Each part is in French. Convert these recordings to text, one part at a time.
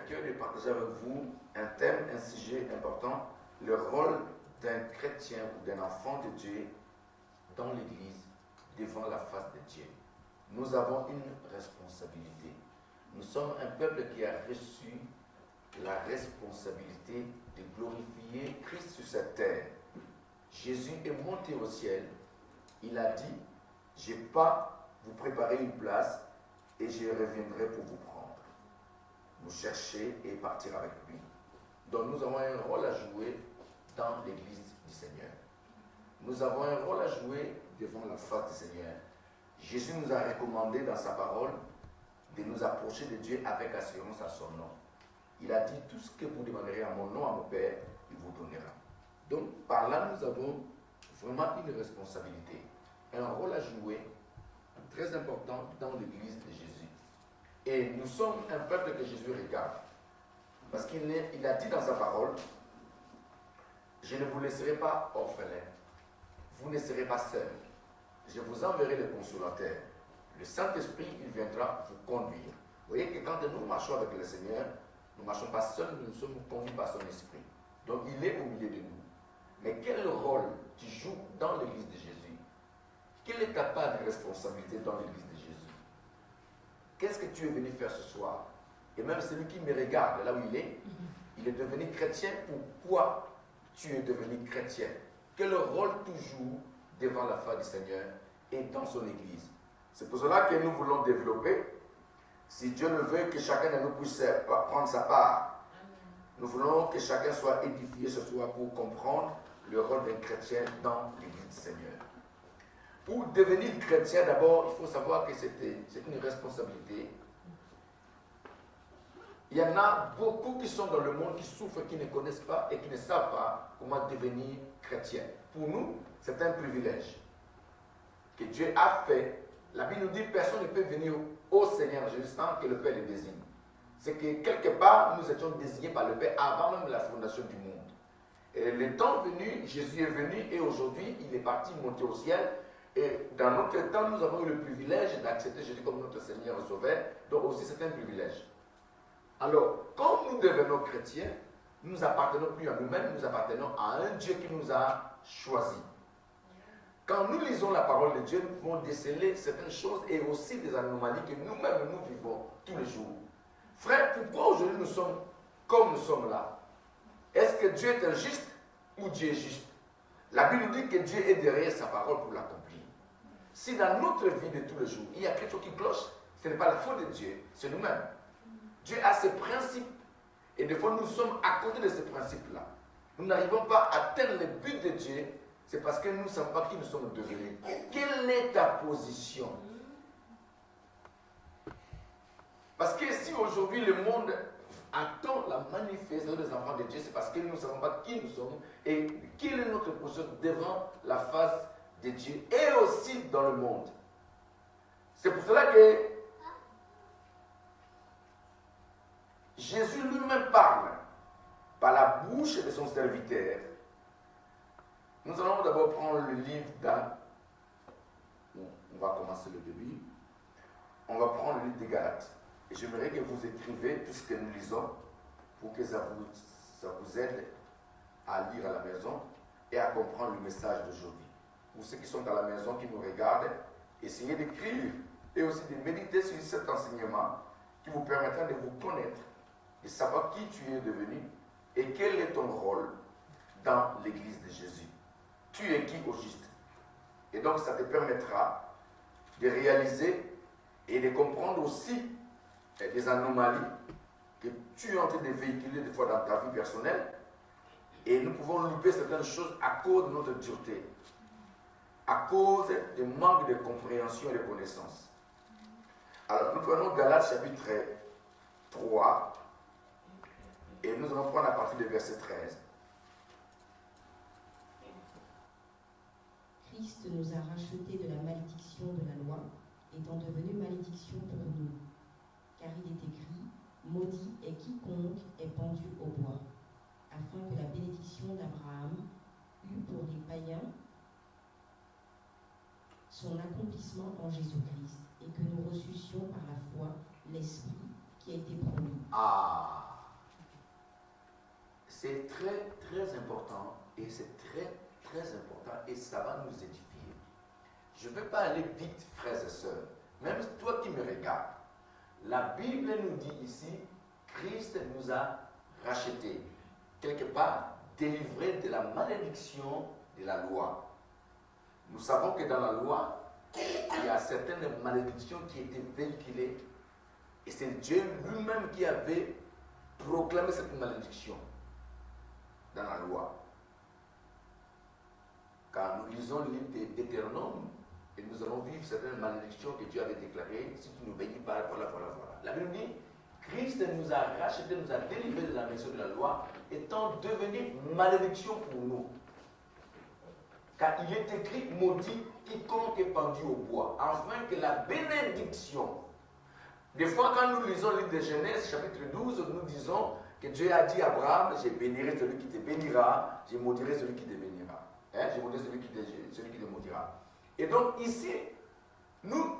cœur de partager avec vous un thème, un sujet important, le rôle d'un chrétien ou d'un enfant de Dieu dans l'Église devant la face de Dieu. Nous avons une responsabilité. Nous sommes un peuple qui a reçu la responsabilité de glorifier Christ sur cette terre. Jésus est monté au ciel. Il a dit, je n'ai pas vous préparer une place et je reviendrai pour vous prendre. Nous chercher et partir avec lui. Donc nous avons un rôle à jouer dans l'Église du Seigneur. Nous avons un rôle à jouer devant la face du Seigneur. Jésus nous a recommandé dans sa parole de nous approcher de Dieu avec assurance à son nom. Il a dit, tout ce que vous demanderez à mon nom, à mon Père, il vous donnera. Donc par là, nous avons vraiment une responsabilité, un rôle à jouer très important dans l'Église de Jésus. Et nous sommes un peuple que Jésus regarde. Parce qu'il a dit dans sa parole, je ne vous laisserai pas orphelins, vous ne serez pas seuls. Je vous enverrai le consolateur. Le Saint-Esprit, il viendra vous conduire. Vous voyez que quand nous marchons avec le Seigneur, nous ne marchons pas seuls, nous sommes conduits par son Esprit. Donc il est au milieu de nous. Mais quel rôle tu joues dans l'Église de Jésus? Quelle est ta part de responsabilité dans l'Église de Jésus? Qu'est-ce que tu es venu faire ce soir? Et même celui qui me regarde là où il est devenu chrétien. Pourquoi tu es devenu chrétien? Quel rôle tu joues devant la face du Seigneur et dans son Église? C'est pour cela que nous voulons développer. Si Dieu le veut, que chacun de nous puisse prendre sa part. Nous voulons que chacun soit édifié ce soir pour comprendre le rôle d'un chrétien dans l'Église du Seigneur. Pour devenir chrétien, d'abord, il faut savoir que c'est une responsabilité. Il y en a beaucoup qui sont dans le monde, qui souffrent, qui ne connaissent pas et qui ne savent pas comment devenir chrétien. Pour nous, c'est un privilège que Dieu a fait. La Bible nous dit que personne ne peut venir au Seigneur Jésus sans que le Père le désigne. C'est que quelque part, nous étions désignés par le Père avant même la fondation du monde. Et le temps venu, Jésus est venu et aujourd'hui, il est parti monter au ciel. Et dans notre temps, nous avons eu le privilège d'accepter Jésus comme notre Seigneur et Sauveur. Donc aussi, c'est un privilège. Alors, quand nous devenons chrétiens, nous n'appartenons plus à nous-mêmes, nous appartenons à un Dieu qui nous a choisis. Quand nous lisons la parole de Dieu, nous pouvons déceler certaines choses et aussi des anomalies que nous-mêmes nous vivons tous les jours. Frère, pourquoi aujourd'hui nous sommes comme nous sommes là? Est-ce que Dieu est injuste ou Dieu est juste? La Bible nous dit que Dieu est derrière sa parole pour l'accomplir. Si dans notre vie de tous les jours, il y a quelque chose qui cloche, ce n'est pas la faute de Dieu, c'est nous-mêmes. Dieu a ses principes et des fois nous sommes à côté de ces principes-là. Nous n'arrivons pas à atteindre le but de Dieu, c'est parce que nous ne savons pas qui nous sommes devenus. Quelle est ta position? Parce que si aujourd'hui le monde attend la manifestation des enfants de Dieu, c'est parce que nous ne savons pas qui nous sommes et quelle est notre position devant la face de Dieu et aussi dans le monde. C'est pour cela que Jésus lui-même parle par la bouche de son serviteur. Nous allons d'abord prendre le livre d'Anne. On va commencer le début. On va prendre le livre des Galates. Et j'aimerais que vous écrivez tout ce que nous lisons pour que ça vous aide à lire à la maison et à comprendre le message d'aujourd'hui. Pour ceux qui sont à la maison, qui nous regardent, essayez d'écrire et aussi de méditer sur cet enseignement qui vous permettra de vous connaître, de savoir qui tu es devenu et quel est ton rôle dans l'Église de Jésus. Tu es qui au juste? Et donc ça te permettra de réaliser et de comprendre aussi des anomalies que tu es en train de véhiculer des fois dans ta vie personnelle. Et nous pouvons louper certaines choses à cause de notre dureté, à cause du manque de compréhension et de connaissance. Alors nous prenons Galates chapitre 3 et nous allons prendre à partir du verset 13. Christ nous a rachetés de la malédiction de la loi, étant devenu malédiction pour nous. Car il est écrit, maudit est quiconque est pendu au bois, afin que la bénédiction d'Abraham eût pour les païens son accomplissement en Jésus-Christ, et que nous reçussions par la foi l'Esprit qui a été promis. Ah, c'est très, très important et c'est très, très important et ça va nous édifier. Je ne veux pas aller vite, frères et sœurs. Même toi qui me regardes, la Bible nous dit ici, Christ nous a rachetés, quelque part délivrés de la malédiction de la loi. Nous savons que dans la loi, il y a certaines malédictions qui étaient véhiculées et c'est Dieu lui-même qui avait proclamé cette malédiction dans la loi. Car nous lisons le livre d'Hétéronome et nous allons vivre certaines malédictions que Dieu avait déclarées si tu ne bénis pas, voilà. La Bible dit, Christ nous a rachetés, nous a délivrés de la malédiction de la loi, étant devenu malédiction pour nous. Car il est écrit, maudit quiconque est pendu au bois, afin que la bénédiction. Des fois, quand nous lisons le livre de Genèse, chapitre 12, nous disons que Dieu a dit à Abraham, je bénirai celui qui te bénira, je maudirai celui qui te bénira. Je maudirai celui qui te maudira. Et donc ici, nous,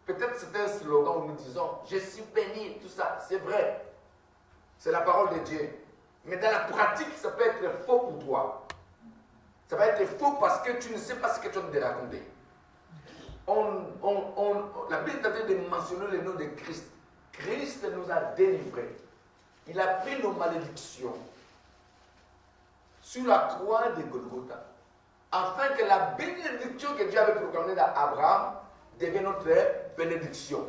peut-être c'est un slogan où nous disons, je suis béni, tout ça, c'est vrai. C'est la parole de Dieu. Mais dans la pratique, ça peut être faux pour toi. Ça va être faux parce que tu ne sais pas ce que tu as de raconter. La Bible est en train de mentionner le nom de Christ. Christ nous a délivrés. Il a pris nos malédictions sur la croix de Golgotha, afin que la bénédiction que Dieu avait proclamée à Abraham devienne notre bénédiction.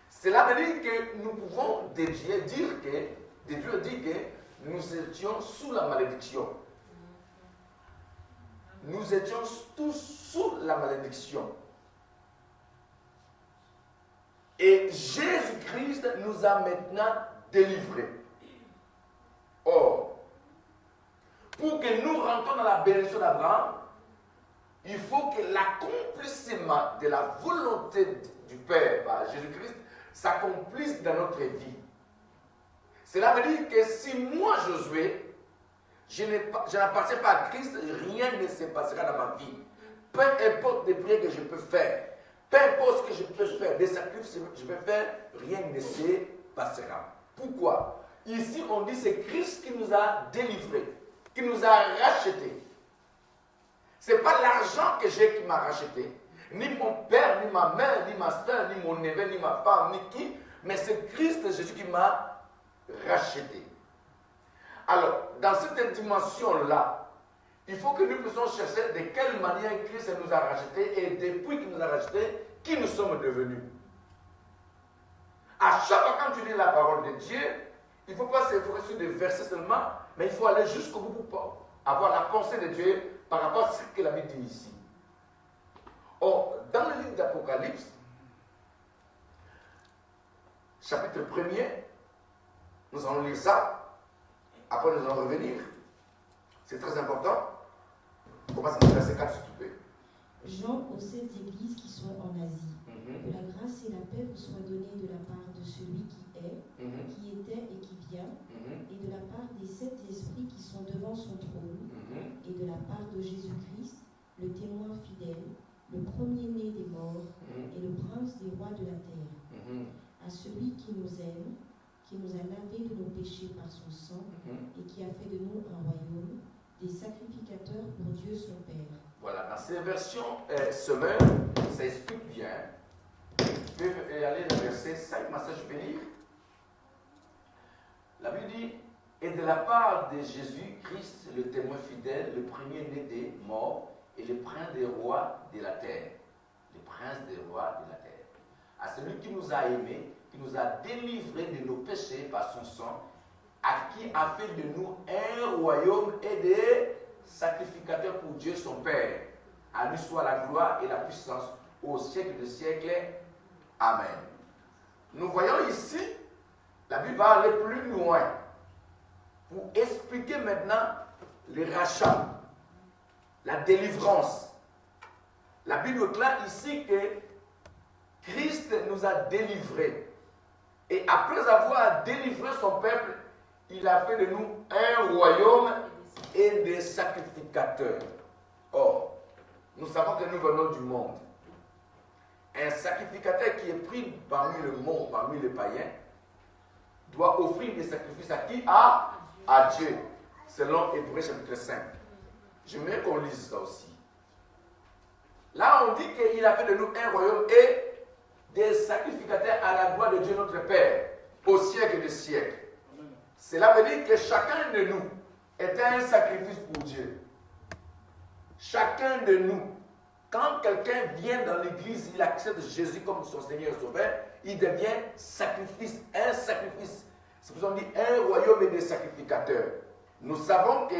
Cela veut dire que nous pouvons de Dieu dire que nous étions sous la malédiction. Nous étions tous sous la malédiction. Et Jésus-Christ nous a maintenant délivrés. Or, pour que nous rentrions dans la bénédiction d'Abraham, il faut que l'accomplissement de la volonté du Père par Jésus-Christ s'accomplisse dans notre vie. Cela veut dire que si moi, Josué, je n'appartiens pas à Christ, rien ne se passera dans ma vie. Peu importe les prières que je peux faire, peu importe ce que je peux faire, des sacrifices que je peux faire, rien ne se passera. Pourquoi? Ici, on dit que c'est Christ qui nous a délivrés, qui nous a rachetés. Ce n'est pas l'argent que j'ai qui m'a racheté, ni mon père, ni ma mère, ni ma soeur, ni mon neveu, ni ma femme, ni qui, mais c'est Christ Jésus qui m'a racheté. Alors, dans cette dimension-là, il faut que nous puissions chercher de quelle manière Christ nous a rachetés et depuis qu'il nous a rachetés, qui nous sommes devenus. À chaque fois quand tu lis la parole de Dieu, il ne faut pas se focaliser sur des versets seulement, mais il faut aller jusqu'au bout pour avoir la pensée de Dieu par rapport à ce que la Bible dit ici. Or, dans le livre d'Apocalypse, chapitre 1er, nous allons lire ça. Après, nous allons revenir. C'est très important. On commence dans le verset 4, s'il te plaît. Jean aux 7 églises qui sont en Asie. Que la grâce et la paix vous soient données de la part de celui qui est, qui était et qui vient, et de la part des 7 esprits qui sont devant son trône, et de la part de Jésus-Christ, le témoin fidèle, le premier-né des morts, et le prince des rois de la terre. À celui qui nous aime, qui nous a lavés de nos péchés par son sang, et qui a fait de nous un royaume, des sacrificateurs pour Dieu son Père. Voilà, dans ces versions semaines, ça explique bien. Je vais aller dans le verset 5, mais ça je vais lire. La Bible dit, et de la part de Jésus-Christ, le témoin fidèle, le premier-né des morts, et le prince des rois de la terre. Le prince des rois de la terre. À celui qui nous a aimés, qui nous a délivrés de nos péchés par son sang, à qui a fait de nous un royaume et des sacrificateurs pour Dieu son Père. À lui soit la gloire et la puissance au siècle des siècles. Amen. Nous voyons ici, la Bible va aller plus loin pour expliquer maintenant le rachat, la délivrance. La Bible clame ici que Christ nous a délivrés. Et après avoir délivré son peuple, il a fait de nous un royaume et des sacrificateurs. Or, nous savons que nous venons du monde. Un sacrificateur qui est pris parmi le monde, parmi les païens, doit offrir des sacrifices à qui? À Dieu. selon Hébreux chapitre 5. J'aimerais qu'on lise ça aussi. Là, on dit qu'il a fait de nous un royaume et des sacrificateurs à la gloire de Dieu notre Père, au siècle des siècles. Cela veut dire que chacun de nous était un sacrifice pour Dieu. Chacun de nous, quand quelqu'un vient dans l'église, il accepte Jésus comme son Seigneur et Sauveur, il devient sacrifice, un sacrifice. C'est pour ça qu'on dit un royaume et des sacrificateurs. Nous savons que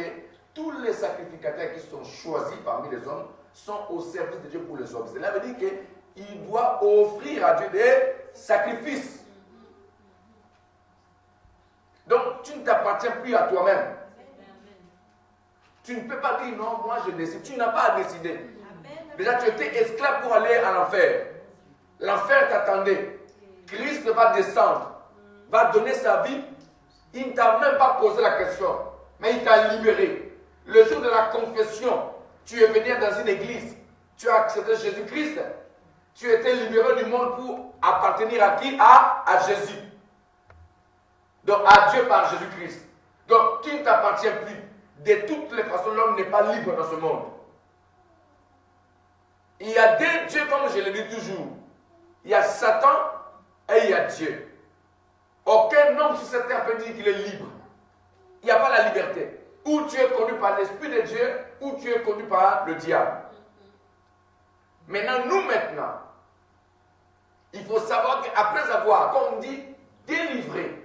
tous les sacrificateurs qui sont choisis parmi les hommes sont au service de Dieu pour les hommes. Cela veut dire qu'il doit offrir à Dieu des sacrifices. Donc, tu ne t'appartiens plus à toi-même. Tu ne peux pas dire non, moi je décide. Tu n'as pas à décider. Déjà, tu étais esclave pour aller à l'enfer. L'enfer t'attendait. Christ va descendre, va donner sa vie. Il ne t'a même pas posé la question, mais il t'a libéré. Le jour de la confession, tu es venu dans une église, tu as accepté Jésus-Christ, tu étais libéré du monde pour appartenir à qui? À Jésus. Donc à Dieu par Jésus-Christ. Donc qui ne t'appartient plus. De toutes les façons, l'homme n'est pas libre dans ce monde. Il y a deux dieux, comme je le dis toujours. Il y a Satan et il y a Dieu. Aucun homme sur cette terre peut dire qu'il est libre. Il n'y a pas la liberté. Ou tu es conduit par l'Esprit de Dieu, ou tu es conduit par le diable. Maintenant, il faut savoir qu'après avoir, comme on dit, délivré,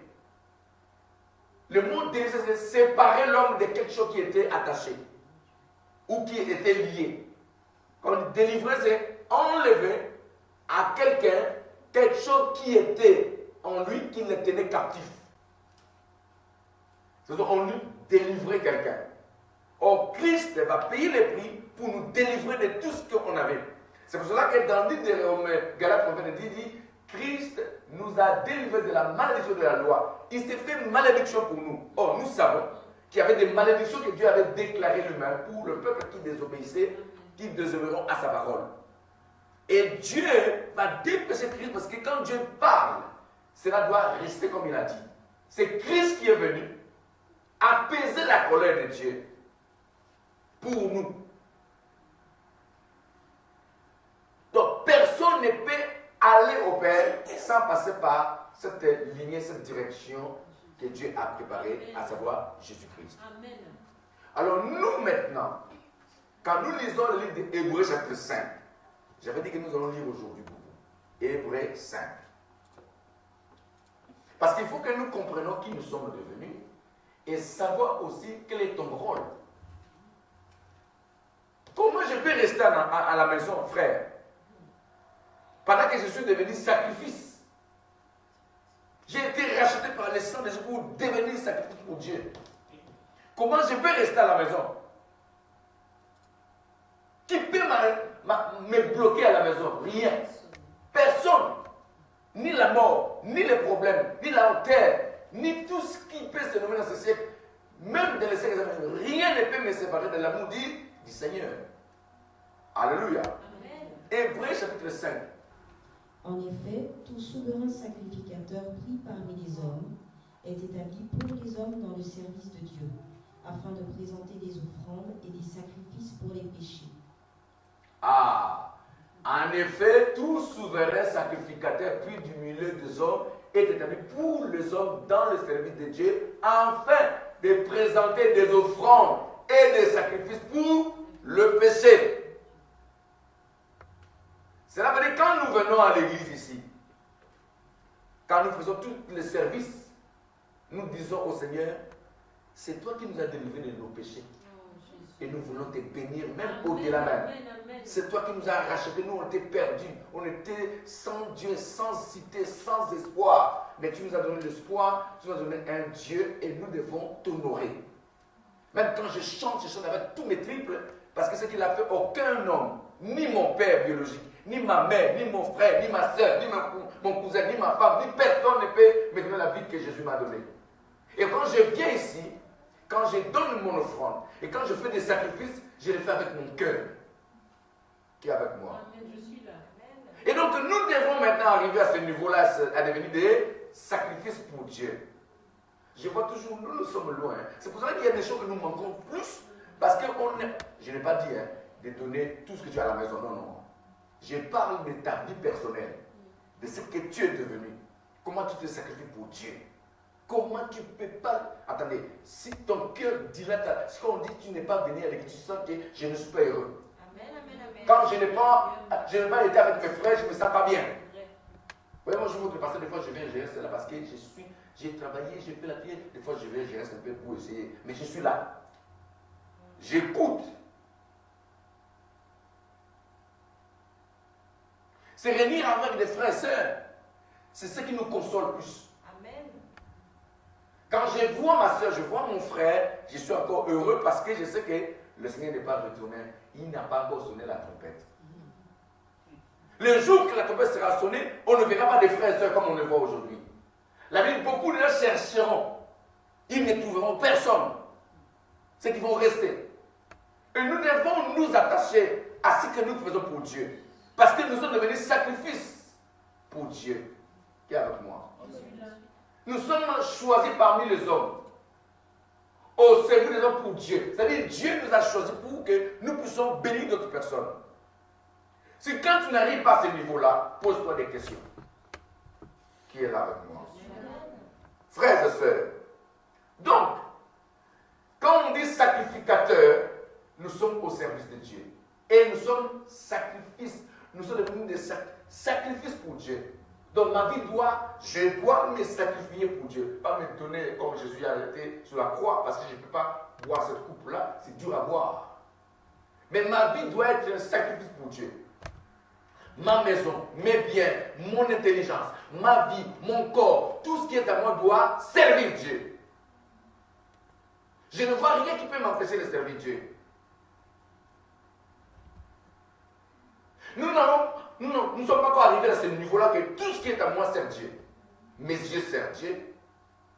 le mot délivrer, c'est séparer l'homme de quelque chose qui était attaché ou qui était lié. Quand on dit délivrer, c'est enlever à quelqu'un quelque chose qui était en lui, qui le tenait captif. C'est-à-dire, on lui délivrer quelqu'un. Or, Christ va payer le prix pour nous délivrer de tout ce qu'on avait. C'est pour cela que dans le livre de Galates, on dit, Christ nous a délivrés de la malédiction de la loi. Il s'est fait malédiction pour nous. Or, nous savons qu'il y avait des malédictions que Dieu avait déclarées lui-même pour le peuple qui désobéissait, qui désobéiront à sa parole. Et Dieu va dépêcher Christ parce que quand Dieu parle, cela doit rester comme il a dit. C'est Christ qui est venu apaiser la colère de Dieu pour nous. Donc, personne ne peut aller au Père sans passer par cette lignée, cette direction que Dieu a préparée, à savoir Jésus-Christ. Alors, nous maintenant, quand nous lisons le livre d'Hébreux chapitre 5, j'avais dit que nous allons lire aujourd'hui pour vous. Hébreux 5. Parce qu'il faut que nous comprenions qui nous sommes devenus et savoir aussi quel est ton rôle. Comment je peux rester à la maison, frère, pendant que je suis devenu sacrifice? J'ai été racheté par le sang de Jésus pour devenir sacrifice pour Dieu. Comment je peux rester à la maison? Qui peut me bloquer à la maison? Rien. Personne. Ni la mort, ni les problèmes, ni la hauteur, ni tout ce qui peut se nommer dans ce siècle, même dans les siècles, rien ne peut me séparer de l'amour du Seigneur. Alléluia. Hébreux chapitre 5. En effet, tout souverain sacrificateur pris parmi les hommes est établi pour les hommes dans le service de Dieu, afin de présenter des offrandes et des sacrifices pour les péchés. En effet, tout souverain sacrificateur pris du milieu des hommes est établi pour les hommes dans le service de Dieu, afin de présenter des offrandes et des sacrifices pour le péché. Cela veut dire quand nous venons à l'église ici, quand nous faisons tous les services, nous disons au Seigneur, c'est toi qui nous as délivrés de nos péchés. Et nous voulons te bénir, même au-delà même. C'est toi qui nous as rachetés. Nous, on était perdus. On était sans Dieu, sans cité, sans espoir. Mais tu nous as donné l'espoir, tu nous as donné un Dieu et nous devons t'honorer. Même quand je chante avec tous mes triples, parce que ce qu'il a fait, aucun homme, ni mon père biologique, ni ma mère, ni mon frère, ni ma soeur, ni mon cousin, ni ma femme, ni personne ne peut me donner la vie que Jésus m'a donnée. Et quand je viens ici, quand je donne mon offrande, et quand je fais des sacrifices, je les fais avec mon cœur qui est avec moi. Amen, je suis là. Et donc nous devons maintenant arriver à ce niveau-là, à devenir des sacrifices pour Dieu. Je vois toujours, nous sommes loin. C'est pour ça qu'il y a des choses que nous manquons plus. Parce que je n'ai pas dit de donner tout ce que tu as à la maison. Non, non. Je parle de ta vie personnelle. De ce que tu es devenu. Comment tu te sacrifies pour Dieu. Comment tu ne peux pas... Attendez, si ton cœur dilate, ce qu'on dit, tu n'es pas venu avec, tu sens que je ne suis pas heureux. Amen, amen, amen. Quand je n'ai pas été avec mes frères, je ne me sens pas bien. Oui, moi je vous passer des fois je viens, je reste là parce que j'ai travaillé, j'ai fait la prière. Des fois je viens, je reste un peu pour essayer. Mais je suis là. J'écoute. C'est réunir avec des frères et sœurs. C'est ce qui nous console plus. Amen. Quand je vois ma soeur, je vois mon frère, je suis encore heureux parce que je sais que le Seigneur n'est pas retourné. Il n'a pas encore sonné la trompette. Le jour que la trompette sera sonnée, on ne verra pas des frères et sœurs comme on le voit aujourd'hui. La Bible, beaucoup de gens chercheront. Ils ne trouveront personne. C'est qu'ils vont rester. Et nous devons nous attacher à ce que nous faisons pour Dieu. Parce que nous sommes devenus sacrifices pour Dieu. Qui est avec moi? Nous sommes choisis parmi les hommes. Au service des hommes pour Dieu. C'est-à-dire Dieu nous a choisis pour que nous puissions bénir d'autres personnes. Si quand tu n'arrives pas à ce niveau-là, pose-toi des questions. Qui est là avec moi? Frères et sœurs. Donc, quand on dit sacrificateur, nous sommes au service de Dieu. Et nous sommes sacrifices. Nous sommes devenus des sacrifices pour Dieu. Donc ma vie je dois me sacrifier pour Dieu. Pas me donner comme Jésus a été sur la croix, parce que je ne peux pas boire cette coupe-là, c'est dur à boire. Mais ma vie doit être un sacrifice pour Dieu. Ma maison, mes biens, mon intelligence, ma vie, mon corps, tout ce qui est à moi doit servir Dieu. Je ne vois rien qui peut m'empêcher de servir Dieu. Nous ne sommes pas encore arrivés à ce niveau-là que tout ce qui est à moi sert Dieu. Mes yeux servent Dieu,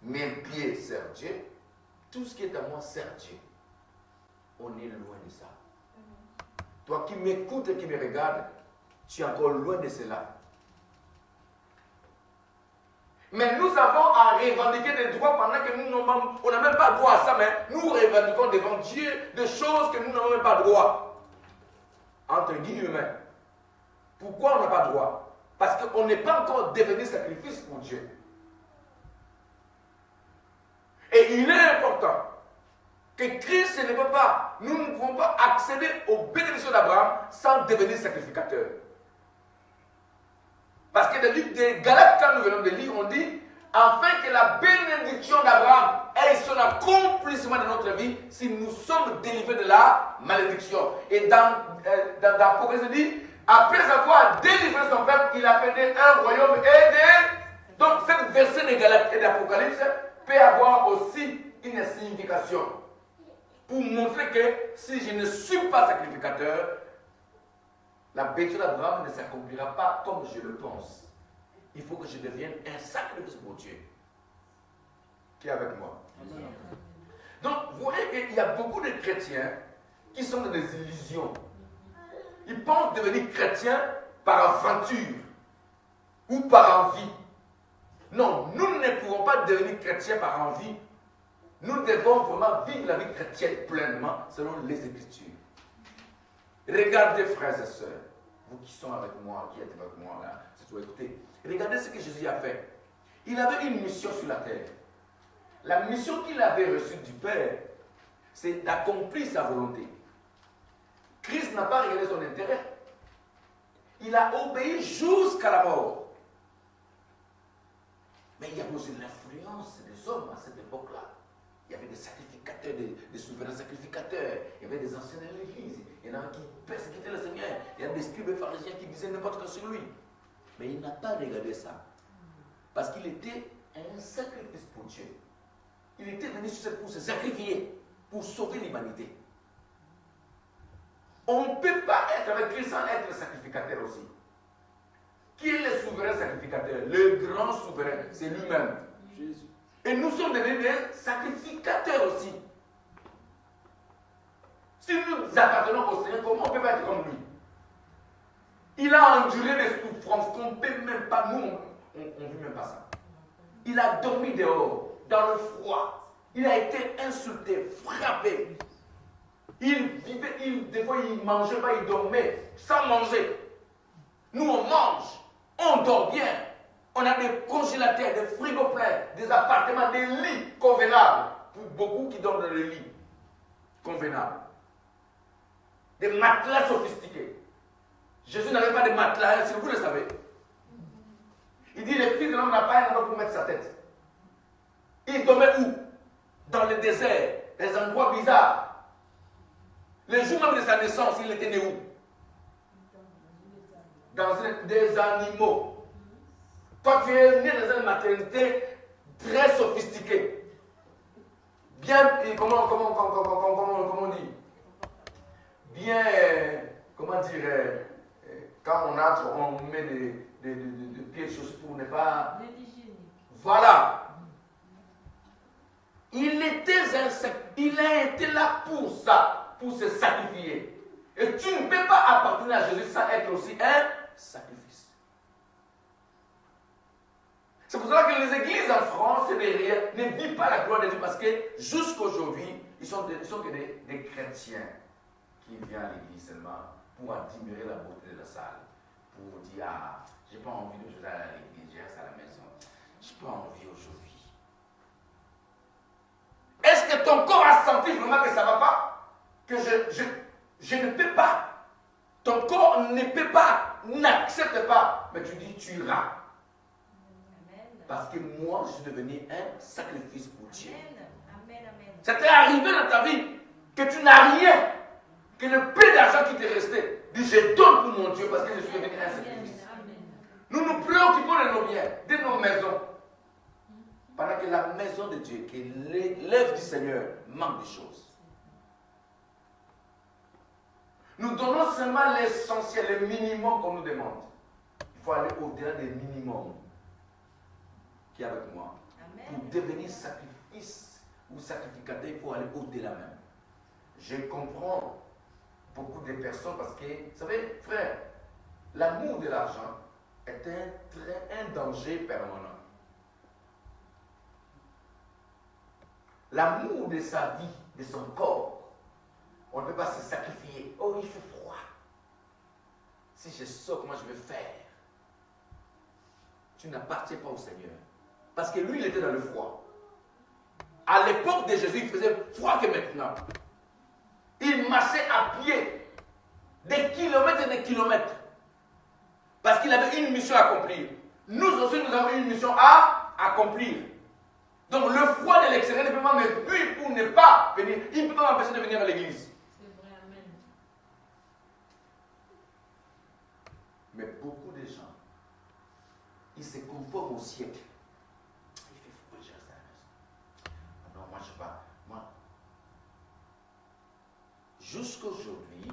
mes pieds servent Dieu, tout ce qui est à moi sert Dieu. On est loin de ça. Toi qui m'écoutes et qui me regardes, tu es encore loin de cela. Mais nous avons à revendiquer des droits pendant que on n'a même pas droit à ça, mais nous revendiquons devant Dieu des choses que nous n'avons même pas droit. Entre guillemets. Pourquoi on n'a pas droit? Parce qu'on n'est pas encore devenu sacrifice pour Dieu. Et il est important que Christ ne peut pas, nous ne pouvons pas accéder aux bénédictions d'Abraham sans devenir sacrificateur. Parce que dans le livre des Galates, quand nous venons de lire, on dit afin que la bénédiction d'Abraham ait son accomplissement dans notre vie si nous sommes délivrés de la malédiction. Et dans l'Apocalypse, il dit après avoir délivré son peuple, il a fait un royaume et des... Donc cette verset de Galates et d'Apocalypse peut avoir aussi une signification pour montrer que si je ne suis pas sacrificateur, la bénédiction d'Abraham ne s'accomplira pas comme je le pense. Il faut que je devienne un sacrifice pour Dieu. Qui est avec moi? Amen. Donc, vous voyez qu'il y a beaucoup de chrétiens qui sont dans des illusions. Ils pensent devenir chrétiens par aventure ou par envie. Non, nous ne pouvons pas devenir chrétiens par envie. Nous devons vraiment vivre la vie chrétienne pleinement selon les Écritures. Regardez, frères et sœurs, vous qui sont avec moi, qui êtes avec moi là, c'est tout, écoutez. Regardez ce que Jésus a fait. Il avait une mission sur la terre. La mission qu'il avait reçue du Père, c'est d'accomplir sa volonté. Christ n'a pas regardé son intérêt. Il a obéi jusqu'à la mort. Mais il y avait aussi l'influence des hommes à cette époque-là. Il y avait des sacrificateurs, des souverains sacrificateurs. Il y avait des anciens de l'Église. Il y en a qui persécutaient le Seigneur. Il y a des scribes et pharisiens qui disaient n'importe quoi sur lui. Mais il n'a pas regardé ça. Parce qu'il était un sacrifice pour Dieu. Il était venu sur cette pour se sacrifier, pour sauver l'humanité. On ne peut pas être avec Christ sans être le sacrificateur aussi. Qui est le souverain sacrificateur? Le grand souverain, c'est lui-même. Jésus. Et nous sommes devenus des sacrificateurs aussi. Si nous appartenons au Seigneur, comment on ne peut pas être comme lui? Il a enduré des souffrances qu'on ne peut même pas, nous, on ne vit même pas ça. Il a dormi dehors. dans le froid. Il a été insulté, frappé. Il vivait, des fois il ne mangeait pas, il dormait sans manger. Nous on mange, on dort bien. On a des congélateurs, des frigos pleins, des appartements, des lits convenables. Pour beaucoup qui dorment dans les lits convenables. Des matelas sophistiqués. Jésus n'avait pas de matelas, si vous le savez. Il dit, les fils de l'homme n'ont pas un endroit pour mettre sa tête. Il dormait où? Dans le désert, des endroits bizarres. Le jour même de sa naissance, il était né où? Dans des animaux. Toi, tu es né dans une maternité très sophistiquée. Bien, comment on dit? Bien, comment dire, quand on entre, on met des pieds de chaussures pour ne pas... Voilà. Il a été là pour ça, pour se sacrifier. Et tu ne peux pas appartenir à Jésus sans être aussi un sacrifice. C'est pour cela que les églises en France et derrière ne vivent pas la gloire de Dieu parce que jusqu'aujourd'hui, ils sont que des chrétiens qui viennent à l'église seulement pour admirer la beauté de la salle. Pour dire, ah, j'ai pas envie de jouer à l'église, je reste à la maison. J'ai pas envie aujourd'hui. Est-ce que ton corps a senti vraiment que ça ne va pas? Que je ne peux pas. Ton corps ne peut pas, n'accepte pas. Mais tu dis, tu iras. Parce que moi, je suis devenu un sacrifice pour Dieu. Ça t'est arrivé dans ta vie que tu n'as rien, que le peu d'argent qui t'est resté, dis je donne pour mon Dieu parce que je suis devenu un sacrifice. Nous nous préoccupons de nos biens, de nos maisons. Pendant que la maison de Dieu, que l'œuvre du Seigneur, manque de choses. Nous donnons seulement l'essentiel, le minimum qu'on nous demande. Il faut aller au-delà des minimums qui est avec moi. Amen. Pour devenir sacrifice ou sacrificateur, il faut aller au-delà même. Je comprends beaucoup de personnes parce que, vous savez, frère, l'amour de l'argent est un danger permanent. L'amour de sa vie, de son corps, on ne peut pas se sacrifier. Oh, il fait froid. Si je sors, comment je vais faire? Tu n'appartiens pas au Seigneur. Parce que lui, il était dans le froid. À l'époque de Jésus, il faisait froid que maintenant. Il marchait à pied des kilomètres et des kilomètres. Parce qu'il avait une mission à accomplir. Nous aussi, nous avons une mission à accomplir. Donc le froid de l'extérieur ne peut pas me buter pour ne pas venir. Il ne peut pas m'empêcher de venir à l'église. C'est vrai, amen. Mais beaucoup de gens, ils se conforment au siècle. Il fait froid, je reste à la maison. Non, moi je ne sais pas. Moi, jusqu'aujourd'hui,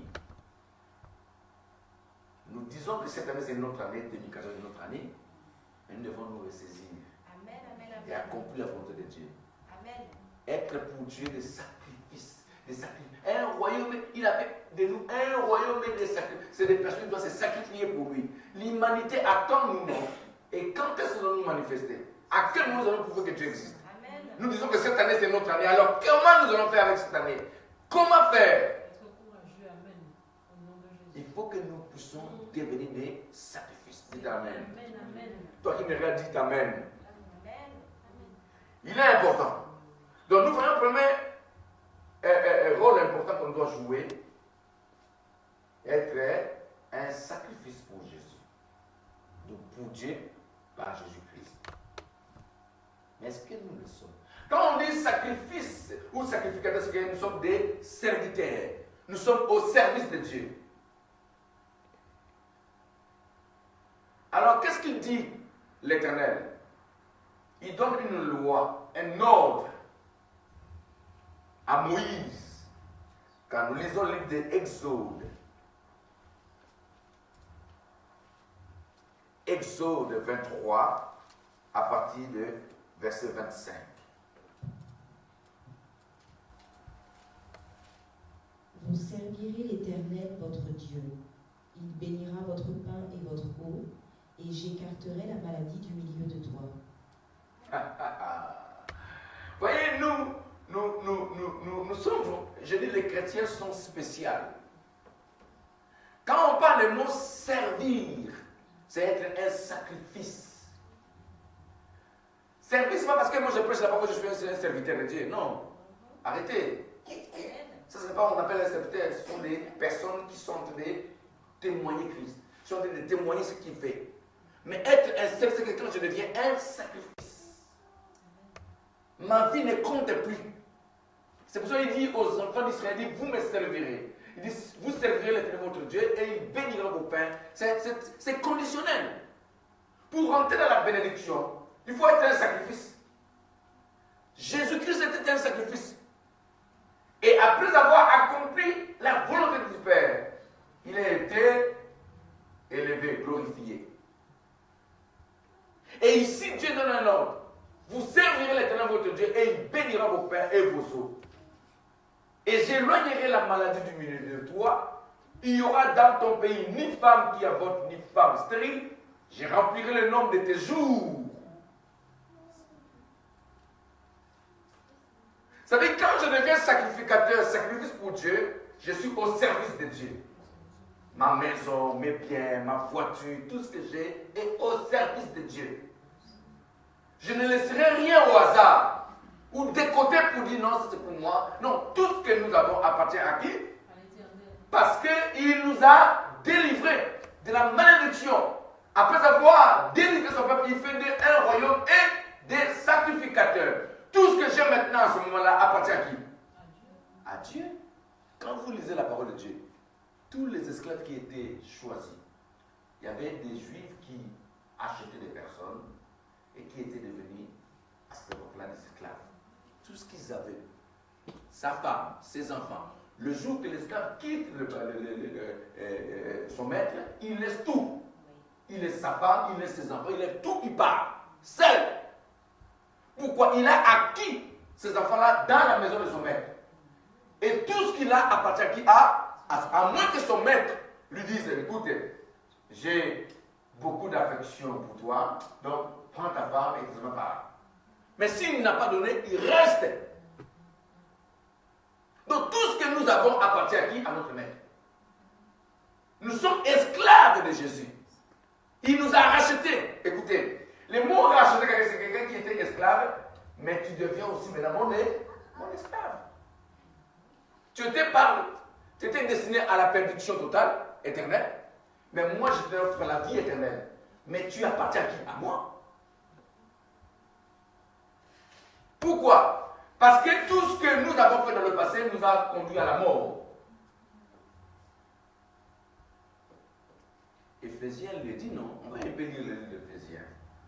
nous disons que cette année c'est notre année, 2014 c'est notre année, mais nous devons nous ressaisir. Amen, amen, amen. Et accomplir la volonté de Dieu. Amen. Être pour Dieu des sacrifices. Des sacrifices. Un royaume, il a fait de nous un royaume des sacrifices. C'est des personnes qui doivent se sacrifier pour lui. L'humanité attend nous. Et quand est-ce que nous allons nous manifester? À quel moment nous allons prouver que Dieu existe? Amen. Nous disons que cette année c'est notre année. Alors comment nous allons faire avec cette année? Comment faire? Être courageux, amen. Au nom de Jésus. Il faut que nous puissions devenir des sacrifices. Dites Amen. Amen, amen. Toi qui me regardes, dites Amen. Amen. Il est important. Donc nous voyons un premier rôle important qu'on doit jouer, être un sacrifice pour Jésus. Donc pour Dieu, par Jésus-Christ. Mais est-ce que nous le sommes? Quand on dit sacrifice ou sacrificateur, c'est que nous sommes des serviteurs. Nous sommes au service de Dieu. Alors qu'est-ce qu'il dit l'Éternel? Il donne une loi, un ordre à Moïse. Quand nous lisons le livre de Exode, Exode 23, à partir de verset 25. Vous servirez l'Éternel votre Dieu. Il bénira votre pain et votre eau, et j'écarterai la maladie du milieu de toi. je dis les chrétiens sont spéciaux. Quand on parle du mot servir, c'est être un sacrifice. Servir, ce n'est pas parce que moi je prêche la parole que je suis un serviteur de Dieu. Non. Arrêtez. Ça, ce n'est pas ce qu'on appelle un serviteur. Ce sont des personnes qui sont en train de témoigner Christ. Qui sont en train de témoigner ce qu'il fait. Mais être un serviteur, c'est que quand je deviens un sacrifice. Ma vie ne compte plus. C'est pour ça qu'il dit aux enfants d'Israël, il dit, vous me servirez. Il dit, vous servirez l'Éternel votre Dieu et il bénira vos pains. C'est conditionnel. Pour rentrer dans la bénédiction, il faut être un sacrifice. Jésus-Christ était un sacrifice. Et après avoir accompli la volonté du Père, il a été élevé, glorifié. Et ici, Dieu donne un ordre. Vous servirez l'Éternel votre Dieu et il bénira vos pains et vos eaux. Et j'éloignerai la maladie du milieu de toi. Il n'y aura dans ton pays ni femme qui avorte, ni femme stérile. Je remplirai le nombre de tes jours. Ça veut dire que quand je deviens sacrificateur, sacrifice pour Dieu, je suis au service de Dieu. Ma maison, mes biens, ma voiture, tout ce que j'ai est au service de Dieu. Je ne laisserai rien au hasard. Ou décoter pour dire non, c'est pour moi. Non, tout ce que nous avons appartient à qui? Parce qu'il nous a délivrés de la malédiction. Après avoir délivré son peuple, il fait un royaume et des sacrificateurs. Tout ce que j'ai maintenant à ce moment-là appartient à qui? À Dieu. Quand vous lisez la parole de Dieu, tous les esclaves qui étaient choisis, il y avait des juifs qui achetaient des personnes et qui étaient devenus à cette époque-là des esclaves. Tout ce qu'ils avaient, sa femme, ses enfants, le jour que l'esclave quitte son maître, il laisse tout. Il laisse sa femme, il laisse ses enfants, il laisse tout, il part, seul. Pourquoi? Il a acquis ces enfants-là dans la maison de son maître. Et tout ce qu'il a appartient à qui? À moins que son maître lui dise, écoutez, j'ai beaucoup d'affection pour toi, donc prends ta femme et tes enfants. Mais s'il n'a pas donné, il reste. Donc tout ce que nous avons appartient à qui? À notre maître. Nous sommes esclaves de Jésus. Il nous a rachetés. Écoutez, le mot racheter, c'est quelqu'un qui était esclave, mais tu deviens aussi maintenant mon esclave. Tu étais destiné à la perdition totale, éternelle, mais moi je t'offre la vie éternelle. Mais tu appartiens à qui? À moi. Pourquoi? Parce que tout ce que nous avons fait dans le passé nous a conduit à la mort. Éphésiens le dit, non? On va un peu lire le livre d'Éphésiens.